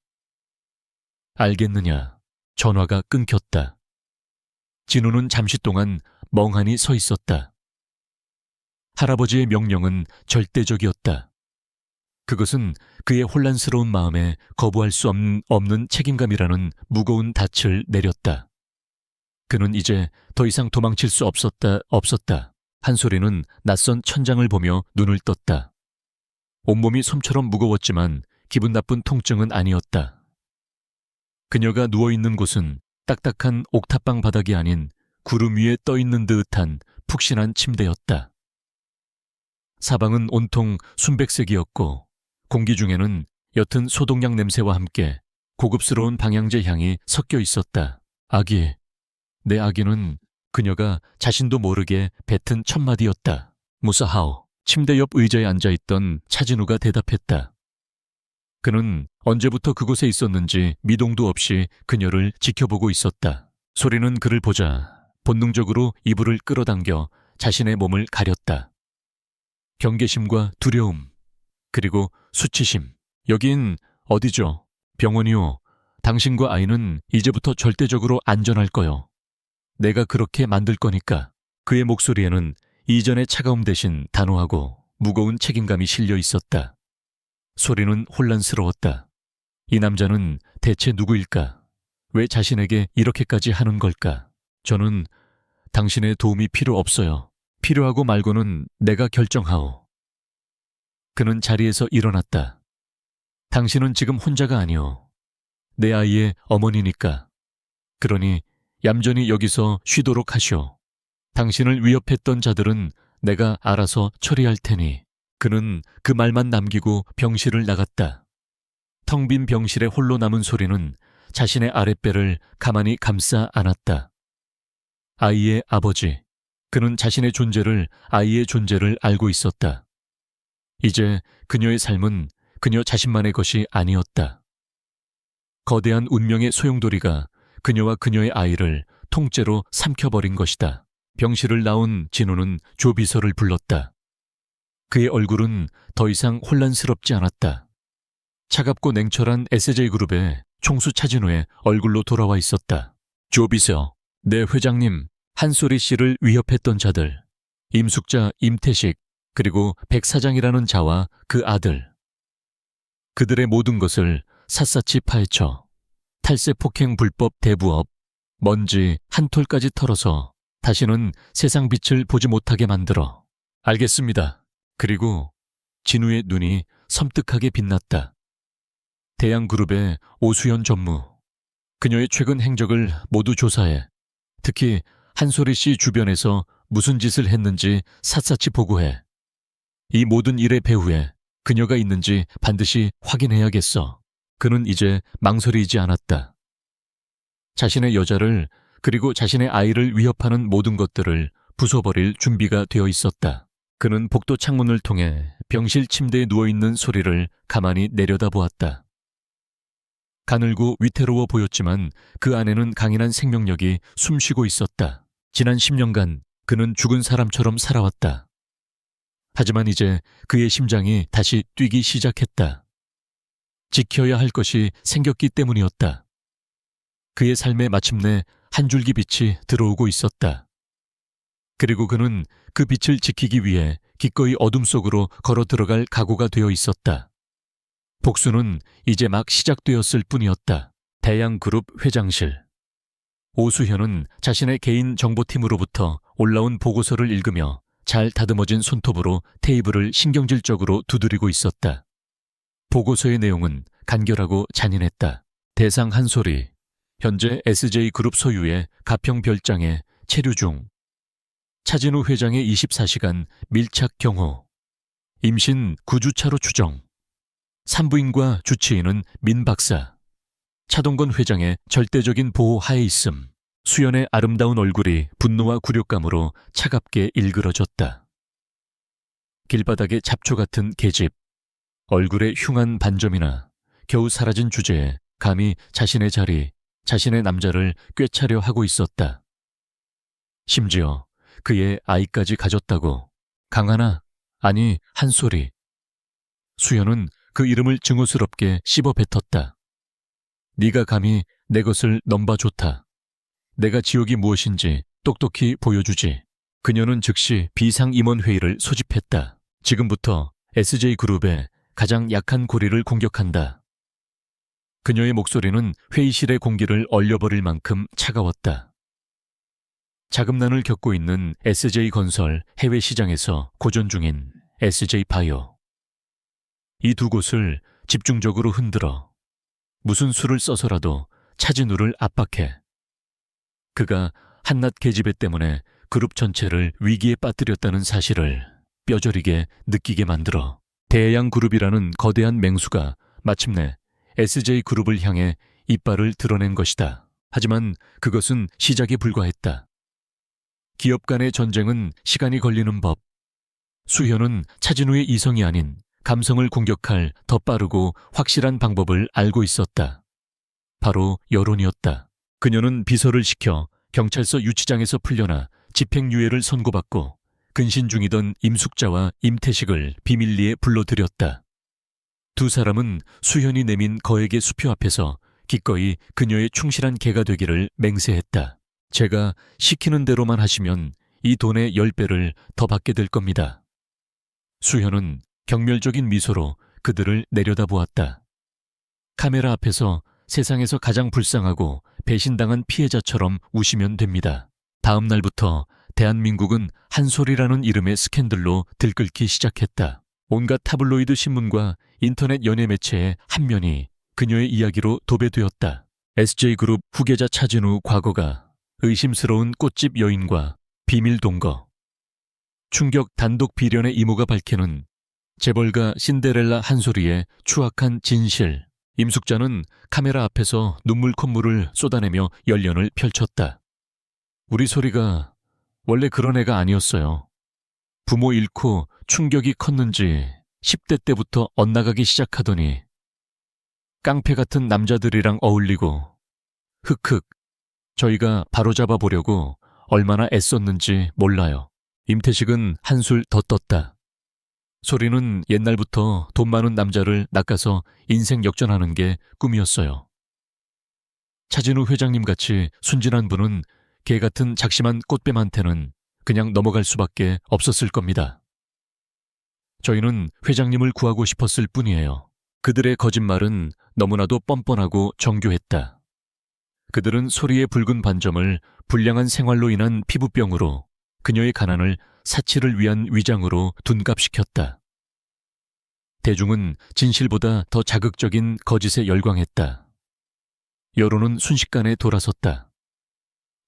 알겠느냐? 전화가 끊겼다. 진우는 잠시 동안 멍하니 서 있었다. 할아버지의 명령은 절대적이었다. 그것은 그의 혼란스러운 마음에 거부할 수 없는 책임감이라는 무거운 닻을 내렸다. 그는 이제 더 이상 도망칠 수 없었다. 한 소리는 낯선 천장을 보며 눈을 떴다. 온몸이 솜처럼 무거웠지만 기분 나쁜 통증은 아니었다. 그녀가 누워있는 곳은 딱딱한 옥탑방 바닥이 아닌 구름 위에 떠있는 듯한 푹신한 침대였다. 사방은 온통 순백색이었고 공기 중에는 옅은 소독약 냄새와 함께 고급스러운 방향제 향이 섞여 있었다. 아기, 내 아기는 그녀가 자신도 모르게 뱉은 첫마디였다. 무사하오. 침대 옆 의자에 앉아있던 차진우가 대답했다. 그는 언제부터 그곳에 있었는지 미동도 없이 그녀를 지켜보고 있었다. 소리는 그를 보자 본능적으로 이불을 끌어당겨 자신의 몸을 가렸다. 경계심과 두려움, 그리고 수치심. 여긴 어디죠? 병원이요. 당신과 아이는 이제부터 절대적으로 안전할 거요. 내가 그렇게 만들 거니까. 그의 목소리에는 이전의 차가움 대신 단호하고 무거운 책임감이 실려 있었다. 소리는 혼란스러웠다. 이 남자는 대체 누구일까? 왜 자신에게 이렇게까지 하는 걸까? 저는 당신의 도움이 필요 없어요. 필요하고 말고는 내가 결정하오. 그는 자리에서 일어났다. 당신은 지금 혼자가 아니오. 내 아이의 어머니니까. 그러니 얌전히 여기서 쉬도록 하시오. 당신을 위협했던 자들은 내가 알아서 처리할 테니. 그는 그 말만 남기고 병실을 나갔다. 텅 빈 병실에 홀로 남은 소리는 자신의 아랫배를 가만히 감싸 안았다. 아이의 아버지. 그는 자신의 존재를, 아이의 존재를 알고 있었다. 이제 그녀의 삶은 그녀 자신만의 것이 아니었다. 거대한 운명의 소용돌이가 그녀와 그녀의 아이를 통째로 삼켜버린 것이다. 병실을 나온 진우는 조비서를 불렀다. 그의 얼굴은 더 이상 혼란스럽지 않았다. 차갑고 냉철한 SJ그룹의 총수 차진우의 얼굴로 돌아와 있었다. 조비서, 내 회장님 한소리 씨를 위협했던 자들, 임숙자 임태식, 그리고 백 사장이라는 자와 그 아들. 그들의 모든 것을 샅샅이 파헤쳐 탈세 폭행 불법 대부업, 먼지 한 톨까지 털어서 다시는 세상 빛을 보지 못하게 만들어. 알겠습니다. 그리고 진우의 눈이 섬뜩하게 빛났다. 대양그룹의 오수연 전무. 그녀의 최근 행적을 모두 조사해. 특히 한소리 씨 주변에서 무슨 짓을 했는지 샅샅이 보고해. 이 모든 일의 배후에 그녀가 있는지 반드시 확인해야겠어. 그는 이제 망설이지 않았다. 자신의 여자를 그리고 자신의 아이를 위협하는 모든 것들을 부숴버릴 준비가 되어 있었다. 그는 복도 창문을 통해 병실 침대에 누워있는 소리를 가만히 내려다보았다. 가늘고 위태로워 보였지만 그 안에는 강인한 생명력이 숨쉬고 있었다. 지난 10년간 그는 죽은 사람처럼 살아왔다. 하지만 이제 그의 심장이 다시 뛰기 시작했다. 지켜야 할 것이 생겼기 때문이었다. 그의 삶에 마침내 한 줄기 빛이 들어오고 있었다. 그리고 그는 그 빛을 지키기 위해 기꺼이 어둠 속으로 걸어 들어갈 각오가 되어 있었다. 복수는 이제 막 시작되었을 뿐이었다. 대양그룹 회장실. 오수현은 자신의 개인 정보팀으로부터 올라온 보고서를 읽으며 잘 다듬어진 손톱으로 테이블을 신경질적으로 두드리고 있었다. 보고서의 내용은 간결하고 잔인했다. 대상 한소리, 현재 SJ그룹 소유의 가평 별장에 체류 중. 차진우 회장의 24시간 밀착 경호. 임신 9주차로 추정. 산부인과 주치의는 민 박사. 차동건 회장의 절대적인 보호 하에 있음. 수연의 아름다운 얼굴이 분노와 굴욕감으로 차갑게 일그러졌다. 길바닥의 잡초 같은 계집. 얼굴의 흉한 반점이나 겨우 사라진 주제에 감히 자신의 자리, 자신의 남자를 꿰차려 하고 있었다. 심지어 그의 아이까지 가졌다고. 강하나, 아니 한소리. 수연은 그 이름을 증오스럽게 씹어 뱉었다. 네가 감히 내 것을 넘봐 좋다. 내가 지옥이 무엇인지 똑똑히 보여주지. 그녀는 즉시 비상임원회의를 소집했다. 지금부터 SJ그룹의 가장 약한 고리를 공격한다. 그녀의 목소리는 회의실의 공기를 얼려버릴 만큼 차가웠다. 자금난을 겪고 있는 SJ건설 해외 시장에서 고전 중인 SJ바이오. 이 두 곳을 집중적으로 흔들어 무슨 수를 써서라도 차진우를 압박해. 그가 한낱 계집애 때문에 그룹 전체를 위기에 빠뜨렸다는 사실을 뼈저리게 느끼게 만들어. 대양그룹이라는 거대한 맹수가 마침내 SJ그룹을 향해 이빨을 드러낸 것이다. 하지만 그것은 시작에 불과했다. 기업 간의 전쟁은 시간이 걸리는 법. 수현은 차진우의 이성이 아닌 감성을 공격할 더 빠르고 확실한 방법을 알고 있었다. 바로 여론이었다. 그녀는 비서를 시켜 경찰서 유치장에서 풀려나 집행유예를 선고받고 근신 중이던 임숙자와 임태식을 비밀리에 불러들였다. 두 사람은 수현이 내민 거액의 수표 앞에서 기꺼이 그녀의 충실한 개가 되기를 맹세했다. 제가 시키는 대로만 하시면 이 돈의 10배를 더 받게 될 겁니다. 수현은 경멸적인 미소로 그들을 내려다보았다. 카메라 앞에서 세상에서 가장 불쌍하고 배신당한 피해자처럼 우시면 됩니다. 다음 날부터 대한민국은 한솔이라는 이름의 스캔들로 들끓기 시작했다. 온갖 타블로이드 신문과 인터넷 연예 매체의 한 면이 그녀의 이야기로 도배되었다. SJ그룹 후계자 차진우 과거가 의심스러운 꽃집 여인과 비밀 동거. 충격 단독 비련의 이모가 밝히는 재벌가 신데렐라 한소리의 추악한 진실. 임숙자는 카메라 앞에서 눈물 콧물을 쏟아내며 연련을 펼쳤다. 우리 소리가 원래 그런 애가 아니었어요. 부모 잃고 충격이 컸는지 10대 때부터 엇나가기 시작하더니 깡패 같은 남자들이랑 어울리고 흑흑 저희가 바로잡아 보려고 얼마나 애썼는지 몰라요. 임태식은 한술 더 떴다. 소리는 옛날부터 돈 많은 남자를 낚아서 인생 역전하는 게 꿈이었어요. 차진우 회장님 같이 순진한 분은 개 같은 작심한 꽃뱀한테는 그냥 넘어갈 수밖에 없었을 겁니다. 저희는 회장님을 구하고 싶었을 뿐이에요. 그들의 거짓말은 너무나도 뻔뻔하고 정교했다. 그들은 소리의 붉은 반점을 불량한 생활로 인한 피부병으로 그녀의 가난을 사치를 위한 위장으로 둔갑시켰다. 대중은 진실보다 더 자극적인 거짓에 열광했다. 여론은 순식간에 돌아섰다.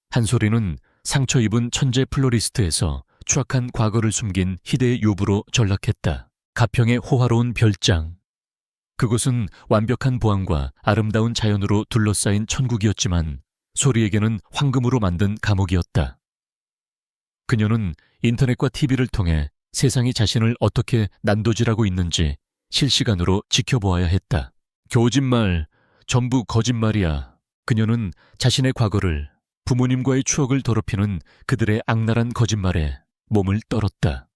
한소리는 상처 입은 천재 플로리스트에서 추악한 과거를 숨긴 희대의 요부로 전락했다. 가평의 호화로운 별장. 그곳은 완벽한 보안과 아름다운 자연으로 둘러싸인 천국이었지만 소리에게는 황금으로 만든 감옥이었다. 그녀는 인터넷과 TV를 통해 세상이 자신을 어떻게 난도질하고 있는지 실시간으로 지켜보아야 했다. 거짓말, 전부 거짓말이야. 그녀는 자신의 과거를, 부모님과의 추억을 더럽히는 그들의 악랄한 거짓말에 몸을 떨었다.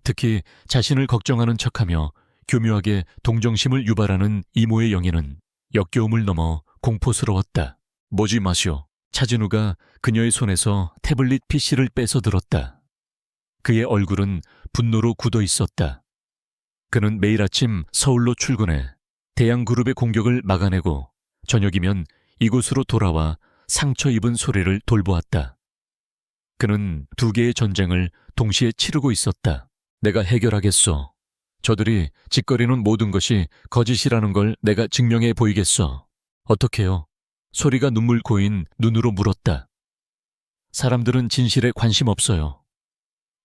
특히 자신을 걱정하는 척하며 교묘하게 동정심을 유발하는 이모의 영예는 역겨움을 넘어 공포스러웠다. 뭐지 마시오. 차진우가 그녀의 손에서 태블릿 PC를 뺏어들었다. 그의 얼굴은 분노로 굳어 있었다. 그는 매일 아침 서울로 출근해 대양그룹의 공격을 막아내고 저녁이면 이곳으로 돌아와 상처 입은 소리를 돌보았다. 그는 두 개의 전쟁을 동시에 치르고 있었다. 내가 해결하겠소. 저들이 짓거리는 모든 것이 거짓이라는 걸 내가 증명해 보이겠소. 어떻게요? 소리가 눈물 고인 눈으로 물었다. 사람들은 진실에 관심 없어요.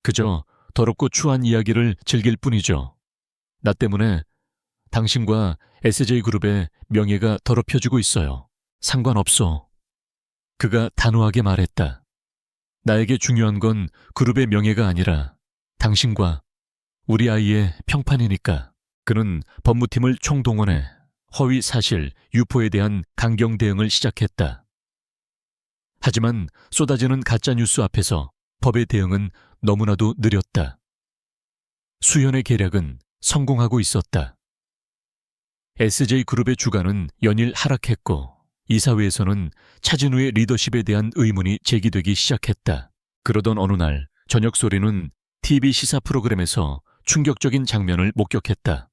그저 더럽고 추한 이야기를 즐길 뿐이죠. 나 때문에 당신과 SJ그룹의 명예가 더럽혀지고 있어요. 상관없어. 그가 단호하게 말했다. 나에게 중요한 건 그룹의 명예가 아니라 당신과 우리 아이의 평판이니까. 그는 법무팀을 총동원해 허위 사실, 유포에 대한 강경 대응을 시작했다. 하지만 쏟아지는 가짜뉴스 앞에서 법의 대응은 너무나도 느렸다. 수연의 계략은 성공하고 있었다. SJ그룹의 주가는 연일 하락했고 이사회에서는 차진우의 리더십에 대한 의문이 제기되기 시작했다. 그러던 어느 날 저녁 소리는 TV 시사 프로그램에서 충격적인 장면을 목격했다.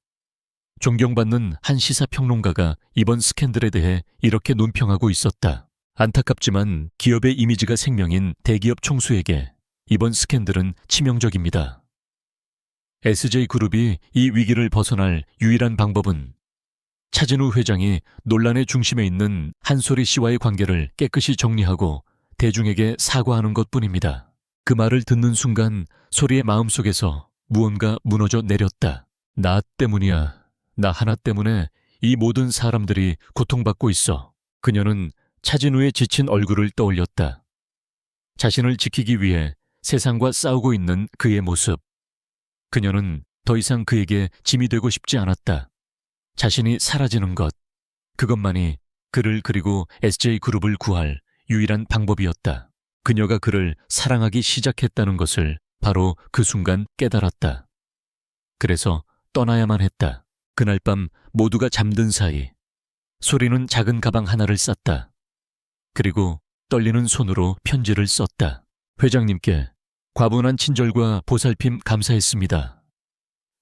존경받는 한 시사평론가가 이번 스캔들에 대해 이렇게 논평하고 있었다. 안타깝지만 기업의 이미지가 생명인 대기업 총수에게 이번 스캔들은 치명적입니다. SJ그룹이 이 위기를 벗어날 유일한 방법은 차진우 회장이 논란의 중심에 있는 한소리 씨와의 관계를 깨끗이 정리하고 대중에게 사과하는 것뿐입니다. 그 말을 듣는 순간 소리의 마음속에서 무언가 무너져 내렸다. 나 때문이야. 나 하나 때문에 이 모든 사람들이 고통받고 있어. 그녀는 차진우의 지친 얼굴을 떠올렸다. 자신을 지키기 위해 세상과 싸우고 있는 그의 모습. 그녀는 더 이상 그에게 짐이 되고 싶지 않았다. 자신이 사라지는 것, 그것만이 그를 그리고 SJ그룹을 구할 유일한 방법이었다. 그녀가 그를 사랑하기 시작했다는 것을 바로 그 순간 깨달았다. 그래서 떠나야만 했다. 그날 밤 모두가 잠든 사이 소리는 작은 가방 하나를 쌌다. 그리고 떨리는 손으로 편지를 썼다. 회장님께 과분한 친절과 보살핌 감사했습니다.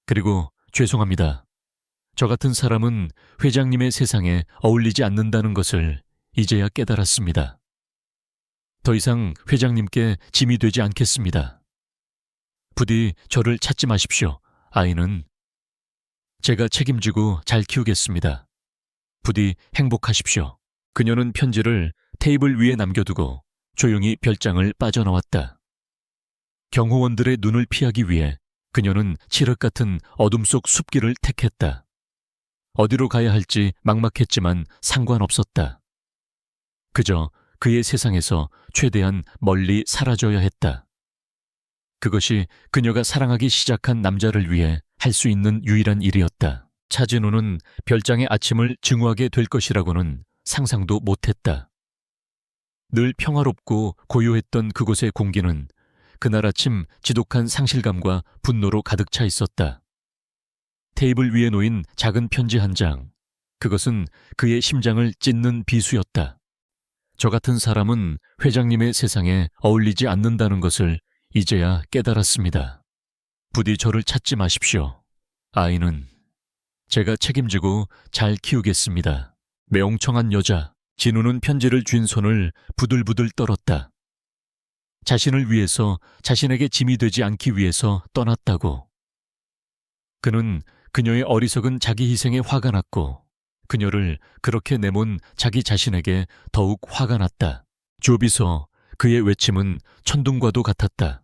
그리고 죄송합니다. 저 같은 사람은 회장님의 세상에 어울리지 않는다는 것을 이제야 깨달았습니다. 더 이상 회장님께 짐이 되지 않겠습니다. 부디 저를 찾지 마십시오. 아이는 제가 책임지고 잘 키우겠습니다. 부디 행복하십시오. 그녀는 편지를 테이블 위에 남겨두고 조용히 별장을 빠져나왔다. 경호원들의 눈을 피하기 위해 그녀는 칠흑 같은 어둠 속 숲길을 택했다. 어디로 가야 할지 막막했지만 상관없었다. 그저 그의 세상에서 최대한 멀리 사라져야 했다. 그것이 그녀가 사랑하기 시작한 남자를 위해 할 수 있는 유일한 일이었다. 차진우는 별장의 아침을 증오하게 될 것이라고는 상상도 못했다. 늘 평화롭고 고요했던 그곳의 공기는 그날 아침 지독한 상실감과 분노로 가득 차 있었다. 테이블 위에 놓인 작은 편지 한 장, 그것은 그의 심장을 찢는 비수였다. 저 같은 사람은 회장님의 세상에 어울리지 않는다는 것을 이제야 깨달았습니다. 부디 저를 찾지 마십시오. 아이는 제가 책임지고 잘 키우겠습니다. 매ong청한 여자, 진우는 편지를 쥔 손을 부들부들 떨었다. 자신을 위해서, 자신에게 짐이 되지 않기 위해서 떠났다고. 그는 그녀의 어리석은 자기 희생에 화가 났고 그녀를 그렇게 내몬 자기 자신에게 더욱 화가 났다. 조비서, 그의 외침은 천둥과도 같았다.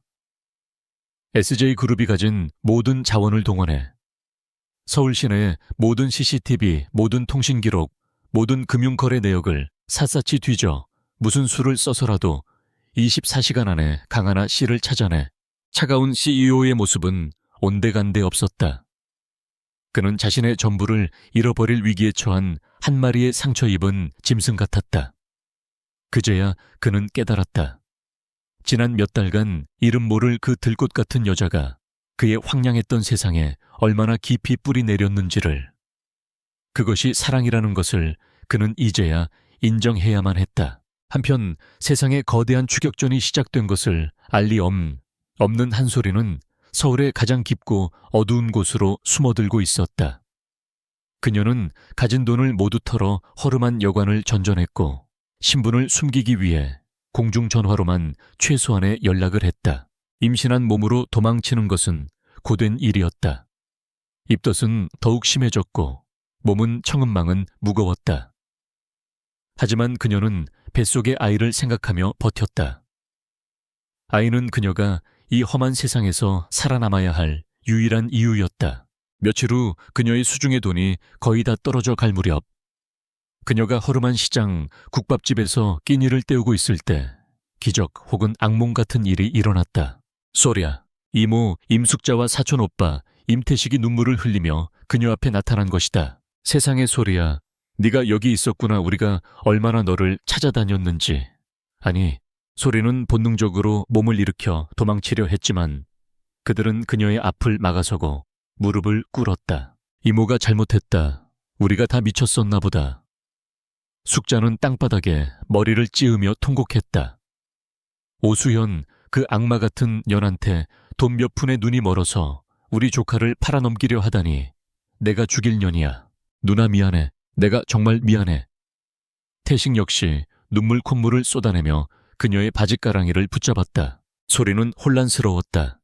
SJ그룹이 가진 모든 자원을 동원해 서울 시내의 모든 CCTV, 모든 통신기록, 모든 금융거래 내역을 샅샅이 뒤져 무슨 수를 써서라도 24시간 안에 강하나 씨를 찾아내. 차가운 CEO의 모습은 온데간데 없었다. 그는 자신의 전부를 잃어버릴 위기에 처한 한 마리의 상처 입은 짐승 같았다. 그제야 그는 깨달았다. 지난 몇 달간 이름 모를 그 들꽃 같은 여자가 그의 황량했던 세상에 얼마나 깊이 뿌리 내렸는지를. 그것이 사랑이라는 것을 그는 이제야 인정해야만 했다. 한편 세상에 거대한 추격전이 시작된 것을 알리 없는 한 소리는 서울의 가장 깊고 어두운 곳으로 숨어들고 있었다. 그녀는 가진 돈을 모두 털어 허름한 여관을 전전했고 신분을 숨기기 위해 공중전화로만 최소한의 연락을 했다. 임신한 몸으로 도망치는 것은 고된 일이었다. 입덧은 더욱 심해졌고 몸은 청은망은 무거웠다. 하지만 그녀는 뱃속의 아이를 생각하며 버텼다. 아이는 그녀가 이 험한 세상에서 살아남아야 할 유일한 이유였다. 며칠 후 그녀의 수중의 돈이 거의 다 떨어져 갈 무렵 그녀가 허름한 시장, 국밥집에서 끼니를 때우고 있을 때 기적 혹은 악몽 같은 일이 일어났다. 소랴, 이모 임숙자와 사촌 오빠 임태식이 눈물을 흘리며 그녀 앞에 나타난 것이다. 세상의 소리야, 네가 여기 있었구나. 우리가 얼마나 너를 찾아다녔는지. 아니, 소리는 본능적으로 몸을 일으켜 도망치려 했지만 그들은 그녀의 앞을 막아서고 무릎을 꿇었다. 이모가 잘못했다. 우리가 다 미쳤었나 보다. 숙자는 땅바닥에 머리를 찌으며 통곡했다. 오수현, 그 악마 같은 년한테 돈 몇 푼에 눈이 멀어서 우리 조카를 팔아넘기려 하다니. 내가 죽일 년이야. 누나 미안해. 내가 정말 미안해. 태식 역시 눈물 콧물을 쏟아내며 그녀의 바짓가랑이를 붙잡았다. 소리는 혼란스러웠다.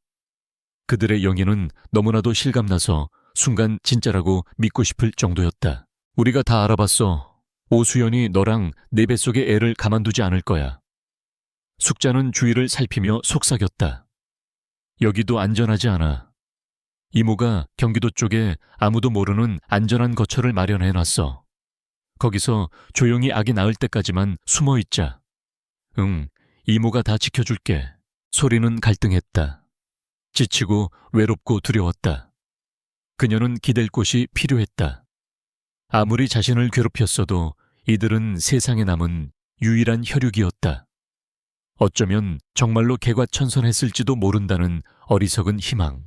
그들의 영예는 너무나도 실감나서 순간 진짜라고 믿고 싶을 정도였다. 우리가 다 알아봤어. 오수연이 너랑 내 뱃속의 애를 가만두지 않을 거야. 숙자는 주위를 살피며 속삭였다. 여기도 안전하지 않아. 이모가 경기도 쪽에 아무도 모르는 안전한 거처를 마련해놨어. 거기서 조용히 아기 낳을 때까지만 숨어 있자. 응, 이모가 다 지켜줄게. 소리는 갈등했다. 지치고 외롭고 두려웠다. 그녀는 기댈 곳이 필요했다. 아무리 자신을 괴롭혔어도 이들은 세상에 남은 유일한 혈육이었다. 어쩌면 정말로 개과천선했을지도 모른다는 어리석은 희망.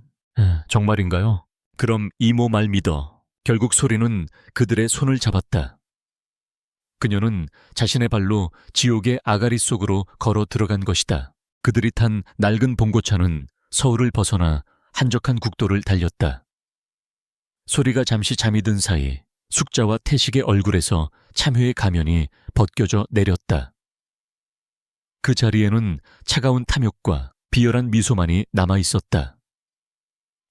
정말인가요? 그럼 이모 말 믿어. 결국 소리는 그들의 손을 잡았다. 그녀는 자신의 발로 지옥의 아가리 속으로 걸어 들어간 것이다. 그들이 탄 낡은 봉고차는 서울을 벗어나 한적한 국도를 달렸다. 소리가 잠시 잠이 든 사이 숙자와 태식의 얼굴에서 참회의 가면이 벗겨져 내렸다. 그 자리에는 차가운 탐욕과 비열한 미소만이 남아 있었다.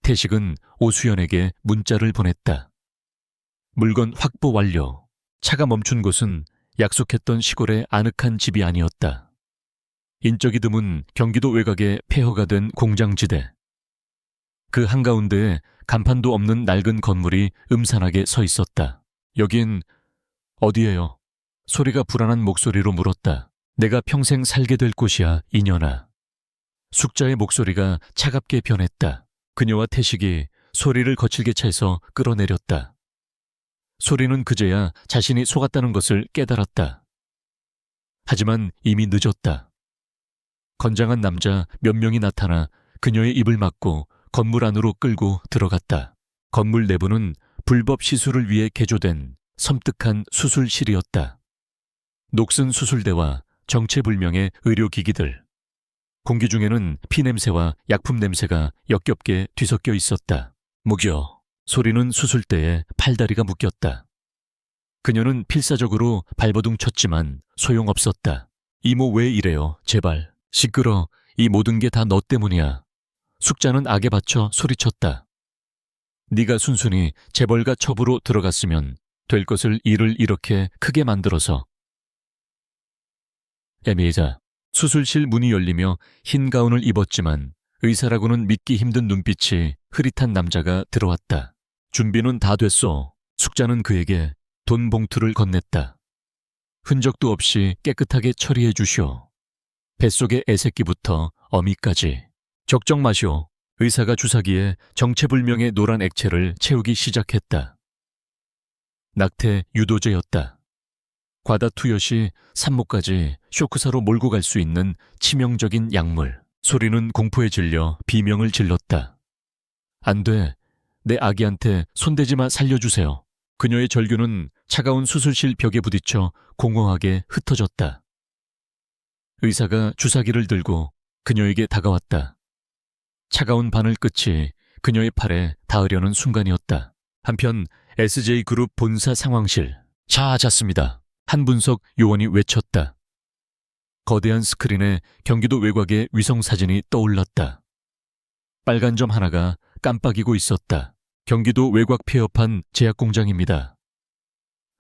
태식은 오수연에게 문자를 보냈다. 물건 확보 완료. 차가 멈춘 곳은 약속했던 시골의 아늑한 집이 아니었다. 인적이 드문 경기도 외곽의 폐허가 된 공장지대. 그 한가운데에 간판도 없는 낡은 건물이 음산하게 서 있었다. 여긴 어디예요? 소리가 불안한 목소리로 물었다. 내가 평생 살게 될 곳이야, 이년아. 숙자의 목소리가 차갑게 변했다. 그녀와 태식이 소리를 거칠게 차서 끌어내렸다. 소리는 그제야 자신이 속았다는 것을 깨달았다. 하지만 이미 늦었다. 건장한 남자 몇 명이 나타나 그녀의 입을 막고 건물 안으로 끌고 들어갔다. 건물 내부는 불법 시술을 위해 개조된 섬뜩한 수술실이었다. 녹슨 수술대와 정체불명의 의료기기들. 공기 중에는 피냄새와 약품 냄새가 역겹게 뒤섞여 있었다. 무겨 소리는 수술대에 팔다리가 묶였다. 그녀는 필사적으로 발버둥 쳤지만 소용없었다. 이모 왜 이래요? 제발. 시끄러. 이 모든 게 다 너 때문이야. 숙자는 악에 받쳐 소리쳤다. 네가 순순히 재벌가 첩으로 들어갔으면 될 것을 일을 이렇게 크게 만들어서. 에미자, 수술실 문이 열리며 흰 가운을 입었지만 의사라고는 믿기 힘든 눈빛이 흐릿한 남자가 들어왔다. 준비는 다 됐소. 숙자는 그에게 돈 봉투를 건넸다. 흔적도 없이 깨끗하게 처리해 주시오. 뱃속의 애새끼부터 어미까지. 걱정 마시오. 의사가 주사기에 정체불명의 노란 액체를 채우기 시작했다. 낙태 유도제였다. 과다 투여 시 산모까지 쇼크사로 몰고 갈 수 있는 치명적인 약물. 소리는 공포에 질려 비명을 질렀다. 안 돼. 내 아기한테 손대지 마. 살려주세요. 그녀의 절규는 차가운 수술실 벽에 부딪혀 공허하게 흩어졌다. 의사가 주사기를 들고 그녀에게 다가왔다. 차가운 바늘 끝이 그녀의 팔에 닿으려는 순간이었다. 한편 SJ그룹 본사 상황실. 찾았습니다. 한분석 요원이 외쳤다. 거대한 스크린에 경기도 외곽의 위성사진이 떠올랐다. 빨간 점 하나가 깜빡이고 있었다. 경기도 외곽 폐업한 제약공장입니다.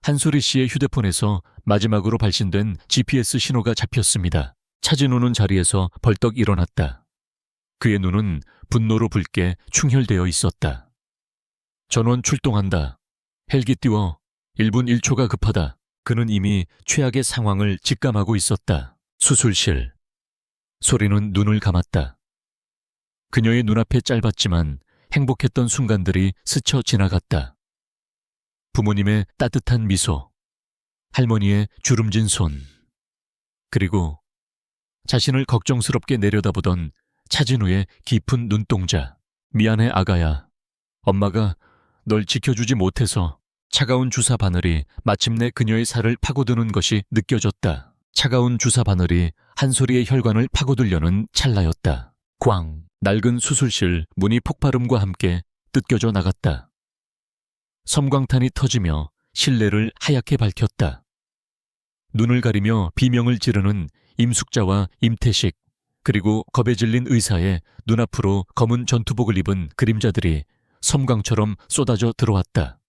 한소리 씨의 휴대폰에서 마지막으로 발신된 GPS 신호가 잡혔습니다. 차진우는 자리에서 벌떡 일어났다. 그의 눈은 분노로 붉게 충혈되어 있었다. 전원 출동한다. 헬기 띄워. 1분 1초가 급하다. 그는 이미 최악의 상황을 직감하고 있었다. 수술실. 소리는 눈을 감았다. 그녀의 눈앞에 짧았지만 행복했던 순간들이 스쳐 지나갔다. 부모님의 따뜻한 미소, 할머니의 주름진 손, 그리고 자신을 걱정스럽게 내려다보던 차진우의 깊은 눈동자. 미안해 아가야. 엄마가 널 지켜주지 못해서. 차가운 주사 바늘이 마침내 그녀의 살을 파고드는 것이 느껴졌다. 차가운 주사 바늘이 한소리의 혈관을 파고들려는 찰나였다. 꽝! 낡은 수술실 문이 폭발음과 함께 뜯겨져 나갔다. 섬광탄이 터지며 실내를 하얗게 밝혔다. 눈을 가리며 비명을 지르는 임숙자와 임태식, 그리고 겁에 질린 의사의 눈앞으로 검은 전투복을 입은 그림자들이 섬광처럼 쏟아져 들어왔다.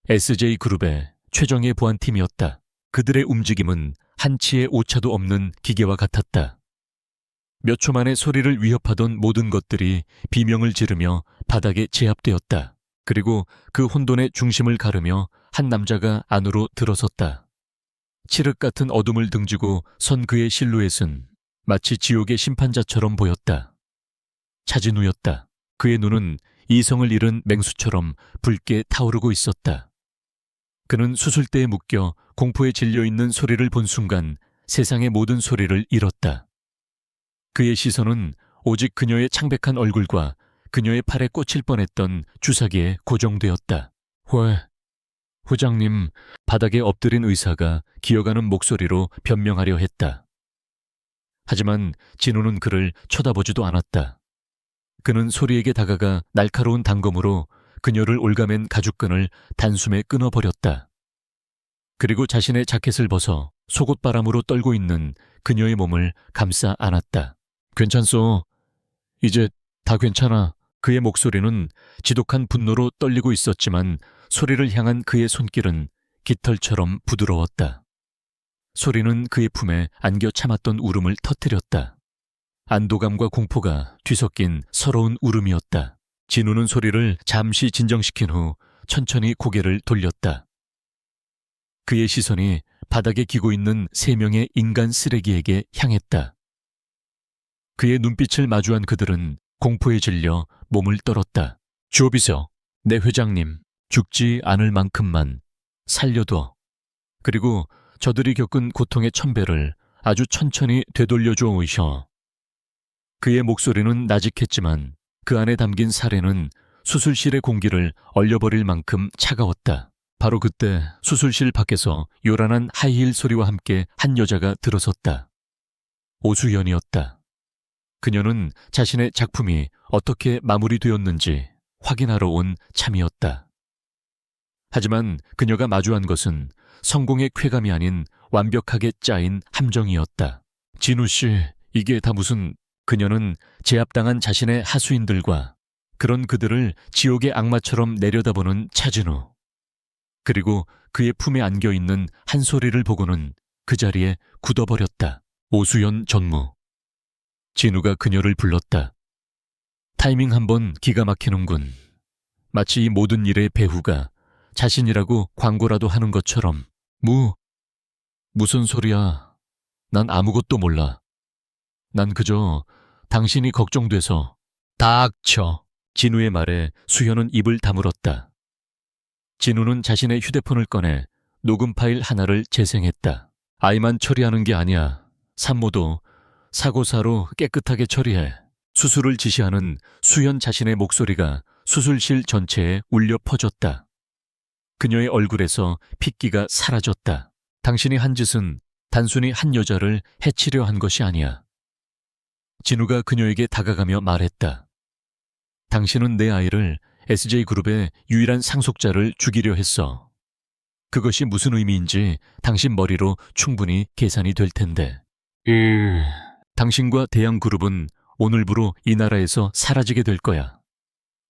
SJ그룹의 최정예 보안팀이었다. 그들의 움직임은 한치의 오차도 없는 기계와 같았다. 몇 초 만에 소리를 위협하던 모든 것들이 비명을 지르며 바닥에 제압되었다. 그리고 그 혼돈의 중심을 가르며 한 남자가 안으로 들어섰다. 칠흑 같은 어둠을 등지고 선 그의 실루엣은 마치 지옥의 심판자처럼 보였다. 차진우였다. 그의 눈은 이성을 잃은 맹수처럼 붉게 타오르고 있었다. 그는 수술대에 묶여 공포에 질려있는 소리를 본 순간 세상의 모든 소리를 잃었다. 그의 시선은 오직 그녀의 창백한 얼굴과 그녀의 팔에 꽂힐 뻔했던 주사기에 고정되었다. 회장님, 바닥에 엎드린 의사가 기어가는 목소리로 변명하려 했다. 하지만 진우는 그를 쳐다보지도 않았다. 그는 소리에게 다가가 날카로운 단검으로 그녀를 올가맨 가죽끈을 단숨에 끊어버렸다. 그리고 자신의 자켓을 벗어 속옷바람으로 떨고 있는 그녀의 몸을 감싸 안았다. 괜찮소. 이제 다 괜찮아. 그의 목소리는 지독한 분노로 떨리고 있었지만 소리를 향한 그의 손길은 깃털처럼 부드러웠다. 소리는 그의 품에 안겨 참았던 울음을 터뜨렸다. 안도감과 공포가 뒤섞인 서러운 울음이었다. 진우는 소리를 잠시 진정시킨 후 천천히 고개를 돌렸다. 그의 시선이 바닥에 기고 있는 3명의 인간 쓰레기에게 향했다. 그의 눈빛을 마주한 그들은 공포에 질려 몸을 떨었다. 주오비서, 내 회장님. 죽지 않을 만큼만 살려둬. 그리고 저들이 겪은 고통의 1000배를 아주 천천히 되돌려줘 오이셔. 그의 목소리는 나직했지만 그 안에 담긴 사례는 수술실의 공기를 얼려버릴 만큼 차가웠다. 바로 그때 수술실 밖에서 요란한 하이힐 소리와 함께 한 여자가 들어섰다. 오수연이었다. 그녀는 자신의 작품이 어떻게 마무리되었는지 확인하러 온 참이었다. 하지만 그녀가 마주한 것은 성공의 쾌감이 아닌 완벽하게 짜인 함정이었다. 진우 씨, 이게 다 무슨... 그녀는 제압당한 자신의 하수인들과 그런 그들을 지옥의 악마처럼 내려다보는 차진우, 그리고 그의 품에 안겨있는 한 소리를 보고는 그 자리에 굳어버렸다. 오수연 전무. 진우가 그녀를 불렀다. 타이밍 한번 기가 막히는군. 마치 이 모든 일의 배후가 자신이라고 광고라도 하는 것처럼. 무슨 소리야. 난 아무것도 몰라. 난 그저 당신이 걱정돼서. 닥쳐. 진우의 말에 수현은 입을 다물었다. 진우는 자신의 휴대폰을 꺼내 녹음 파일 하나를 재생했다. 아이만 처리하는 게 아니야. 산모도 사고사로 깨끗하게 처리해. 수술을 지시하는 수현 자신의 목소리가 수술실 전체에 울려 퍼졌다. 그녀의 얼굴에서 핏기가 사라졌다. 당신이 한 짓은 단순히 한 여자를 해치려 한 것이 아니야. 진우가 그녀에게 다가가며 말했다. 당신은 내 아이를 SJ그룹의 유일한 상속자를 죽이려 했어. 그것이 무슨 의미인지 당신 머리로 충분히 계산이 될 텐데. 당신과 대양그룹은 오늘부로 이 나라에서 사라지게 될 거야.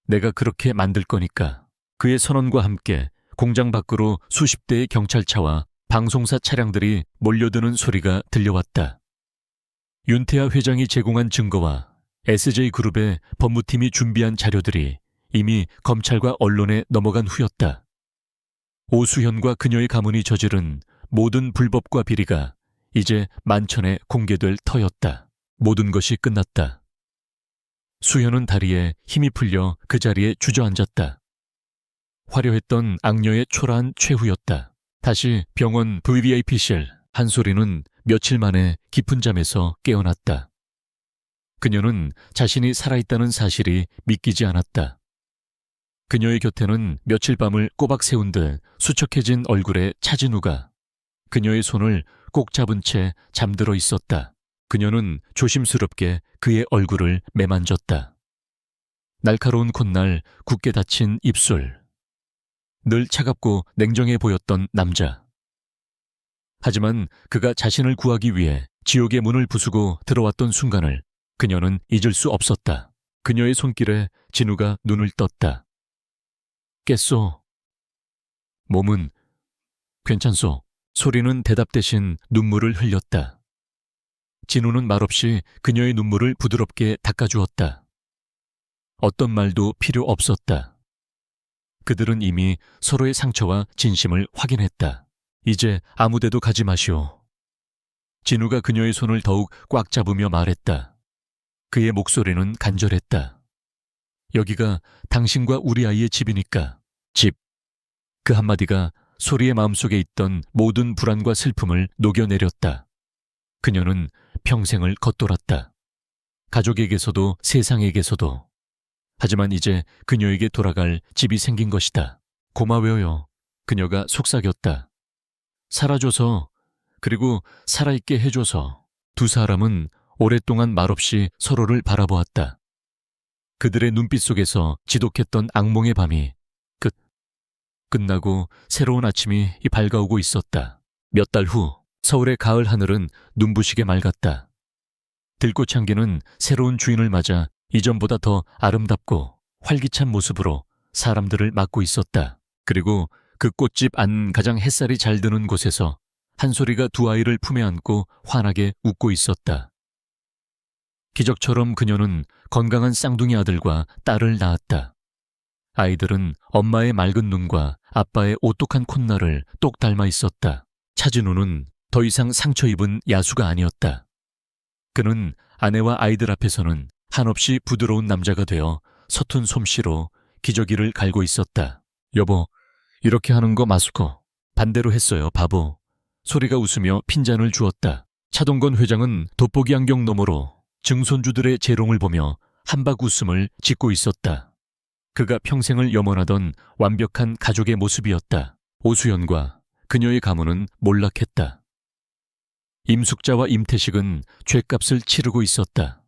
내가 그렇게 만들 거니까. 그의 선언과 함께 공장 밖으로 수십 대의 경찰차와 방송사 차량들이 몰려드는 소리가 들려왔다. 윤태아 회장이 제공한 증거와 SJ그룹의 법무팀이 준비한 자료들이 이미 검찰과 언론에 넘어간 후였다. 오수현과 그녀의 가문이 저지른 모든 불법과 비리가 이제 만천에 공개될 터였다. 모든 것이 끝났다. 수현은 다리에 힘이 풀려 그 자리에 주저앉았다. 화려했던 악녀의 초라한 최후였다. 다시 병원 VVIP실. 한 소리는 며칠 만에 깊은 잠에서 깨어났다. 그녀는 자신이 살아있다는 사실이 믿기지 않았다. 그녀의 곁에는 며칠 밤을 꼬박 세운 듯 수척해진 얼굴의 차진우가 그녀의 손을 꼭 잡은 채 잠들어 있었다. 그녀는 조심스럽게 그의 얼굴을 매만졌다. 날카로운 콧날, 굳게 닫힌 입술. 늘 차갑고 냉정해 보였던 남자. 하지만 그가 자신을 구하기 위해 지옥의 문을 부수고 들어왔던 순간을 그녀는 잊을 수 없었다. 그녀의 손길에 진우가 눈을 떴다. 깼소. 몸은 괜찮소. 소리는 대답 대신 눈물을 흘렸다. 진우는 말없이 그녀의 눈물을 부드럽게 닦아주었다. 어떤 말도 필요 없었다. 그들은 이미 서로의 상처와 진심을 확인했다. 이제 아무데도 가지 마시오. 진우가 그녀의 손을 더욱 꽉 잡으며 말했다. 그의 목소리는 간절했다. 여기가 당신과 우리 아이의 집이니까. 집. 그 한마디가 소리의 마음속에 있던 모든 불안과 슬픔을 녹여내렸다. 그녀는 평생을 겉돌았다. 가족에게서도 세상에게서도. 하지만 이제 그녀에게 돌아갈 집이 생긴 것이다. 고마워요. 그녀가 속삭였다. 살아줘서, 그리고 살아있게 해줘서. 두 사람은 오랫동안 말없이 서로를 바라보았다. 그들의 눈빛 속에서 지독했던 악몽의 밤이 끝나고 새로운 아침이 밝아오고 있었다. 몇 달 후 서울의 가을 하늘은 눈부시게 맑았다. 들꽃향기는 새로운 주인을 맞아 이전보다 더 아름답고 활기찬 모습으로 사람들을 맞고 있었다. 그리고 그 꽃집 안 가장 햇살이 잘 드는 곳에서 한 소리가 두 아이를 품에 안고 환하게 웃고 있었다. 기적처럼 그녀는 건강한 쌍둥이 아들과 딸을 낳았다. 아이들은 엄마의 맑은 눈과 아빠의 오똑한 콧날을 똑 닮아 있었다. 차진우는 더 이상 상처 입은 야수가 아니었다. 그는 아내와 아이들 앞에서는 한없이 부드러운 남자가 되어 서툰 솜씨로 기저귀를 갈고 있었다. 여보, 이렇게 하는 거 마스코. 반대로 했어요, 바보. 소리가 웃으며 핀잔을 주었다. 차동건 회장은 돋보기 안경 너머로 증손주들의 재롱을 보며 한박 웃음을 짓고 있었다. 그가 평생을 염원하던 완벽한 가족의 모습이었다. 오수연과 그녀의 가문은 몰락했다. 임숙자와 임태식은 죗값을 치르고 있었다.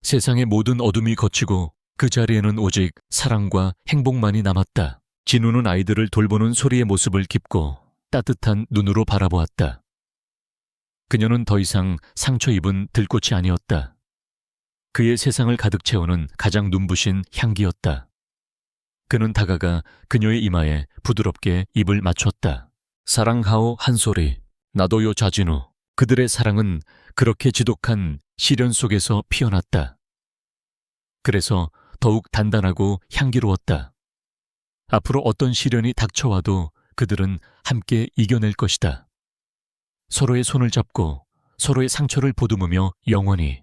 세상의 모든 어둠이 걷히고 그 자리에는 오직 사랑과 행복만이 남았다. 진우는 아이들을 돌보는 소리의 모습을 깊고 따뜻한 눈으로 바라보았다. 그녀는 더 이상 상처 입은 들꽃이 아니었다. 그의 세상을 가득 채우는 가장 눈부신 향기였다. 그는 다가가 그녀의 이마에 부드럽게 입을 맞췄다. 사랑하오 한 소리, 나도요 자진우. 그들의 사랑은 그렇게 지독한 시련 속에서 피어났다. 그래서 더욱 단단하고 향기로웠다. 앞으로 어떤 시련이 닥쳐와도 그들은 함께 이겨낼 것이다. 서로의 손을 잡고 서로의 상처를 보듬으며 영원히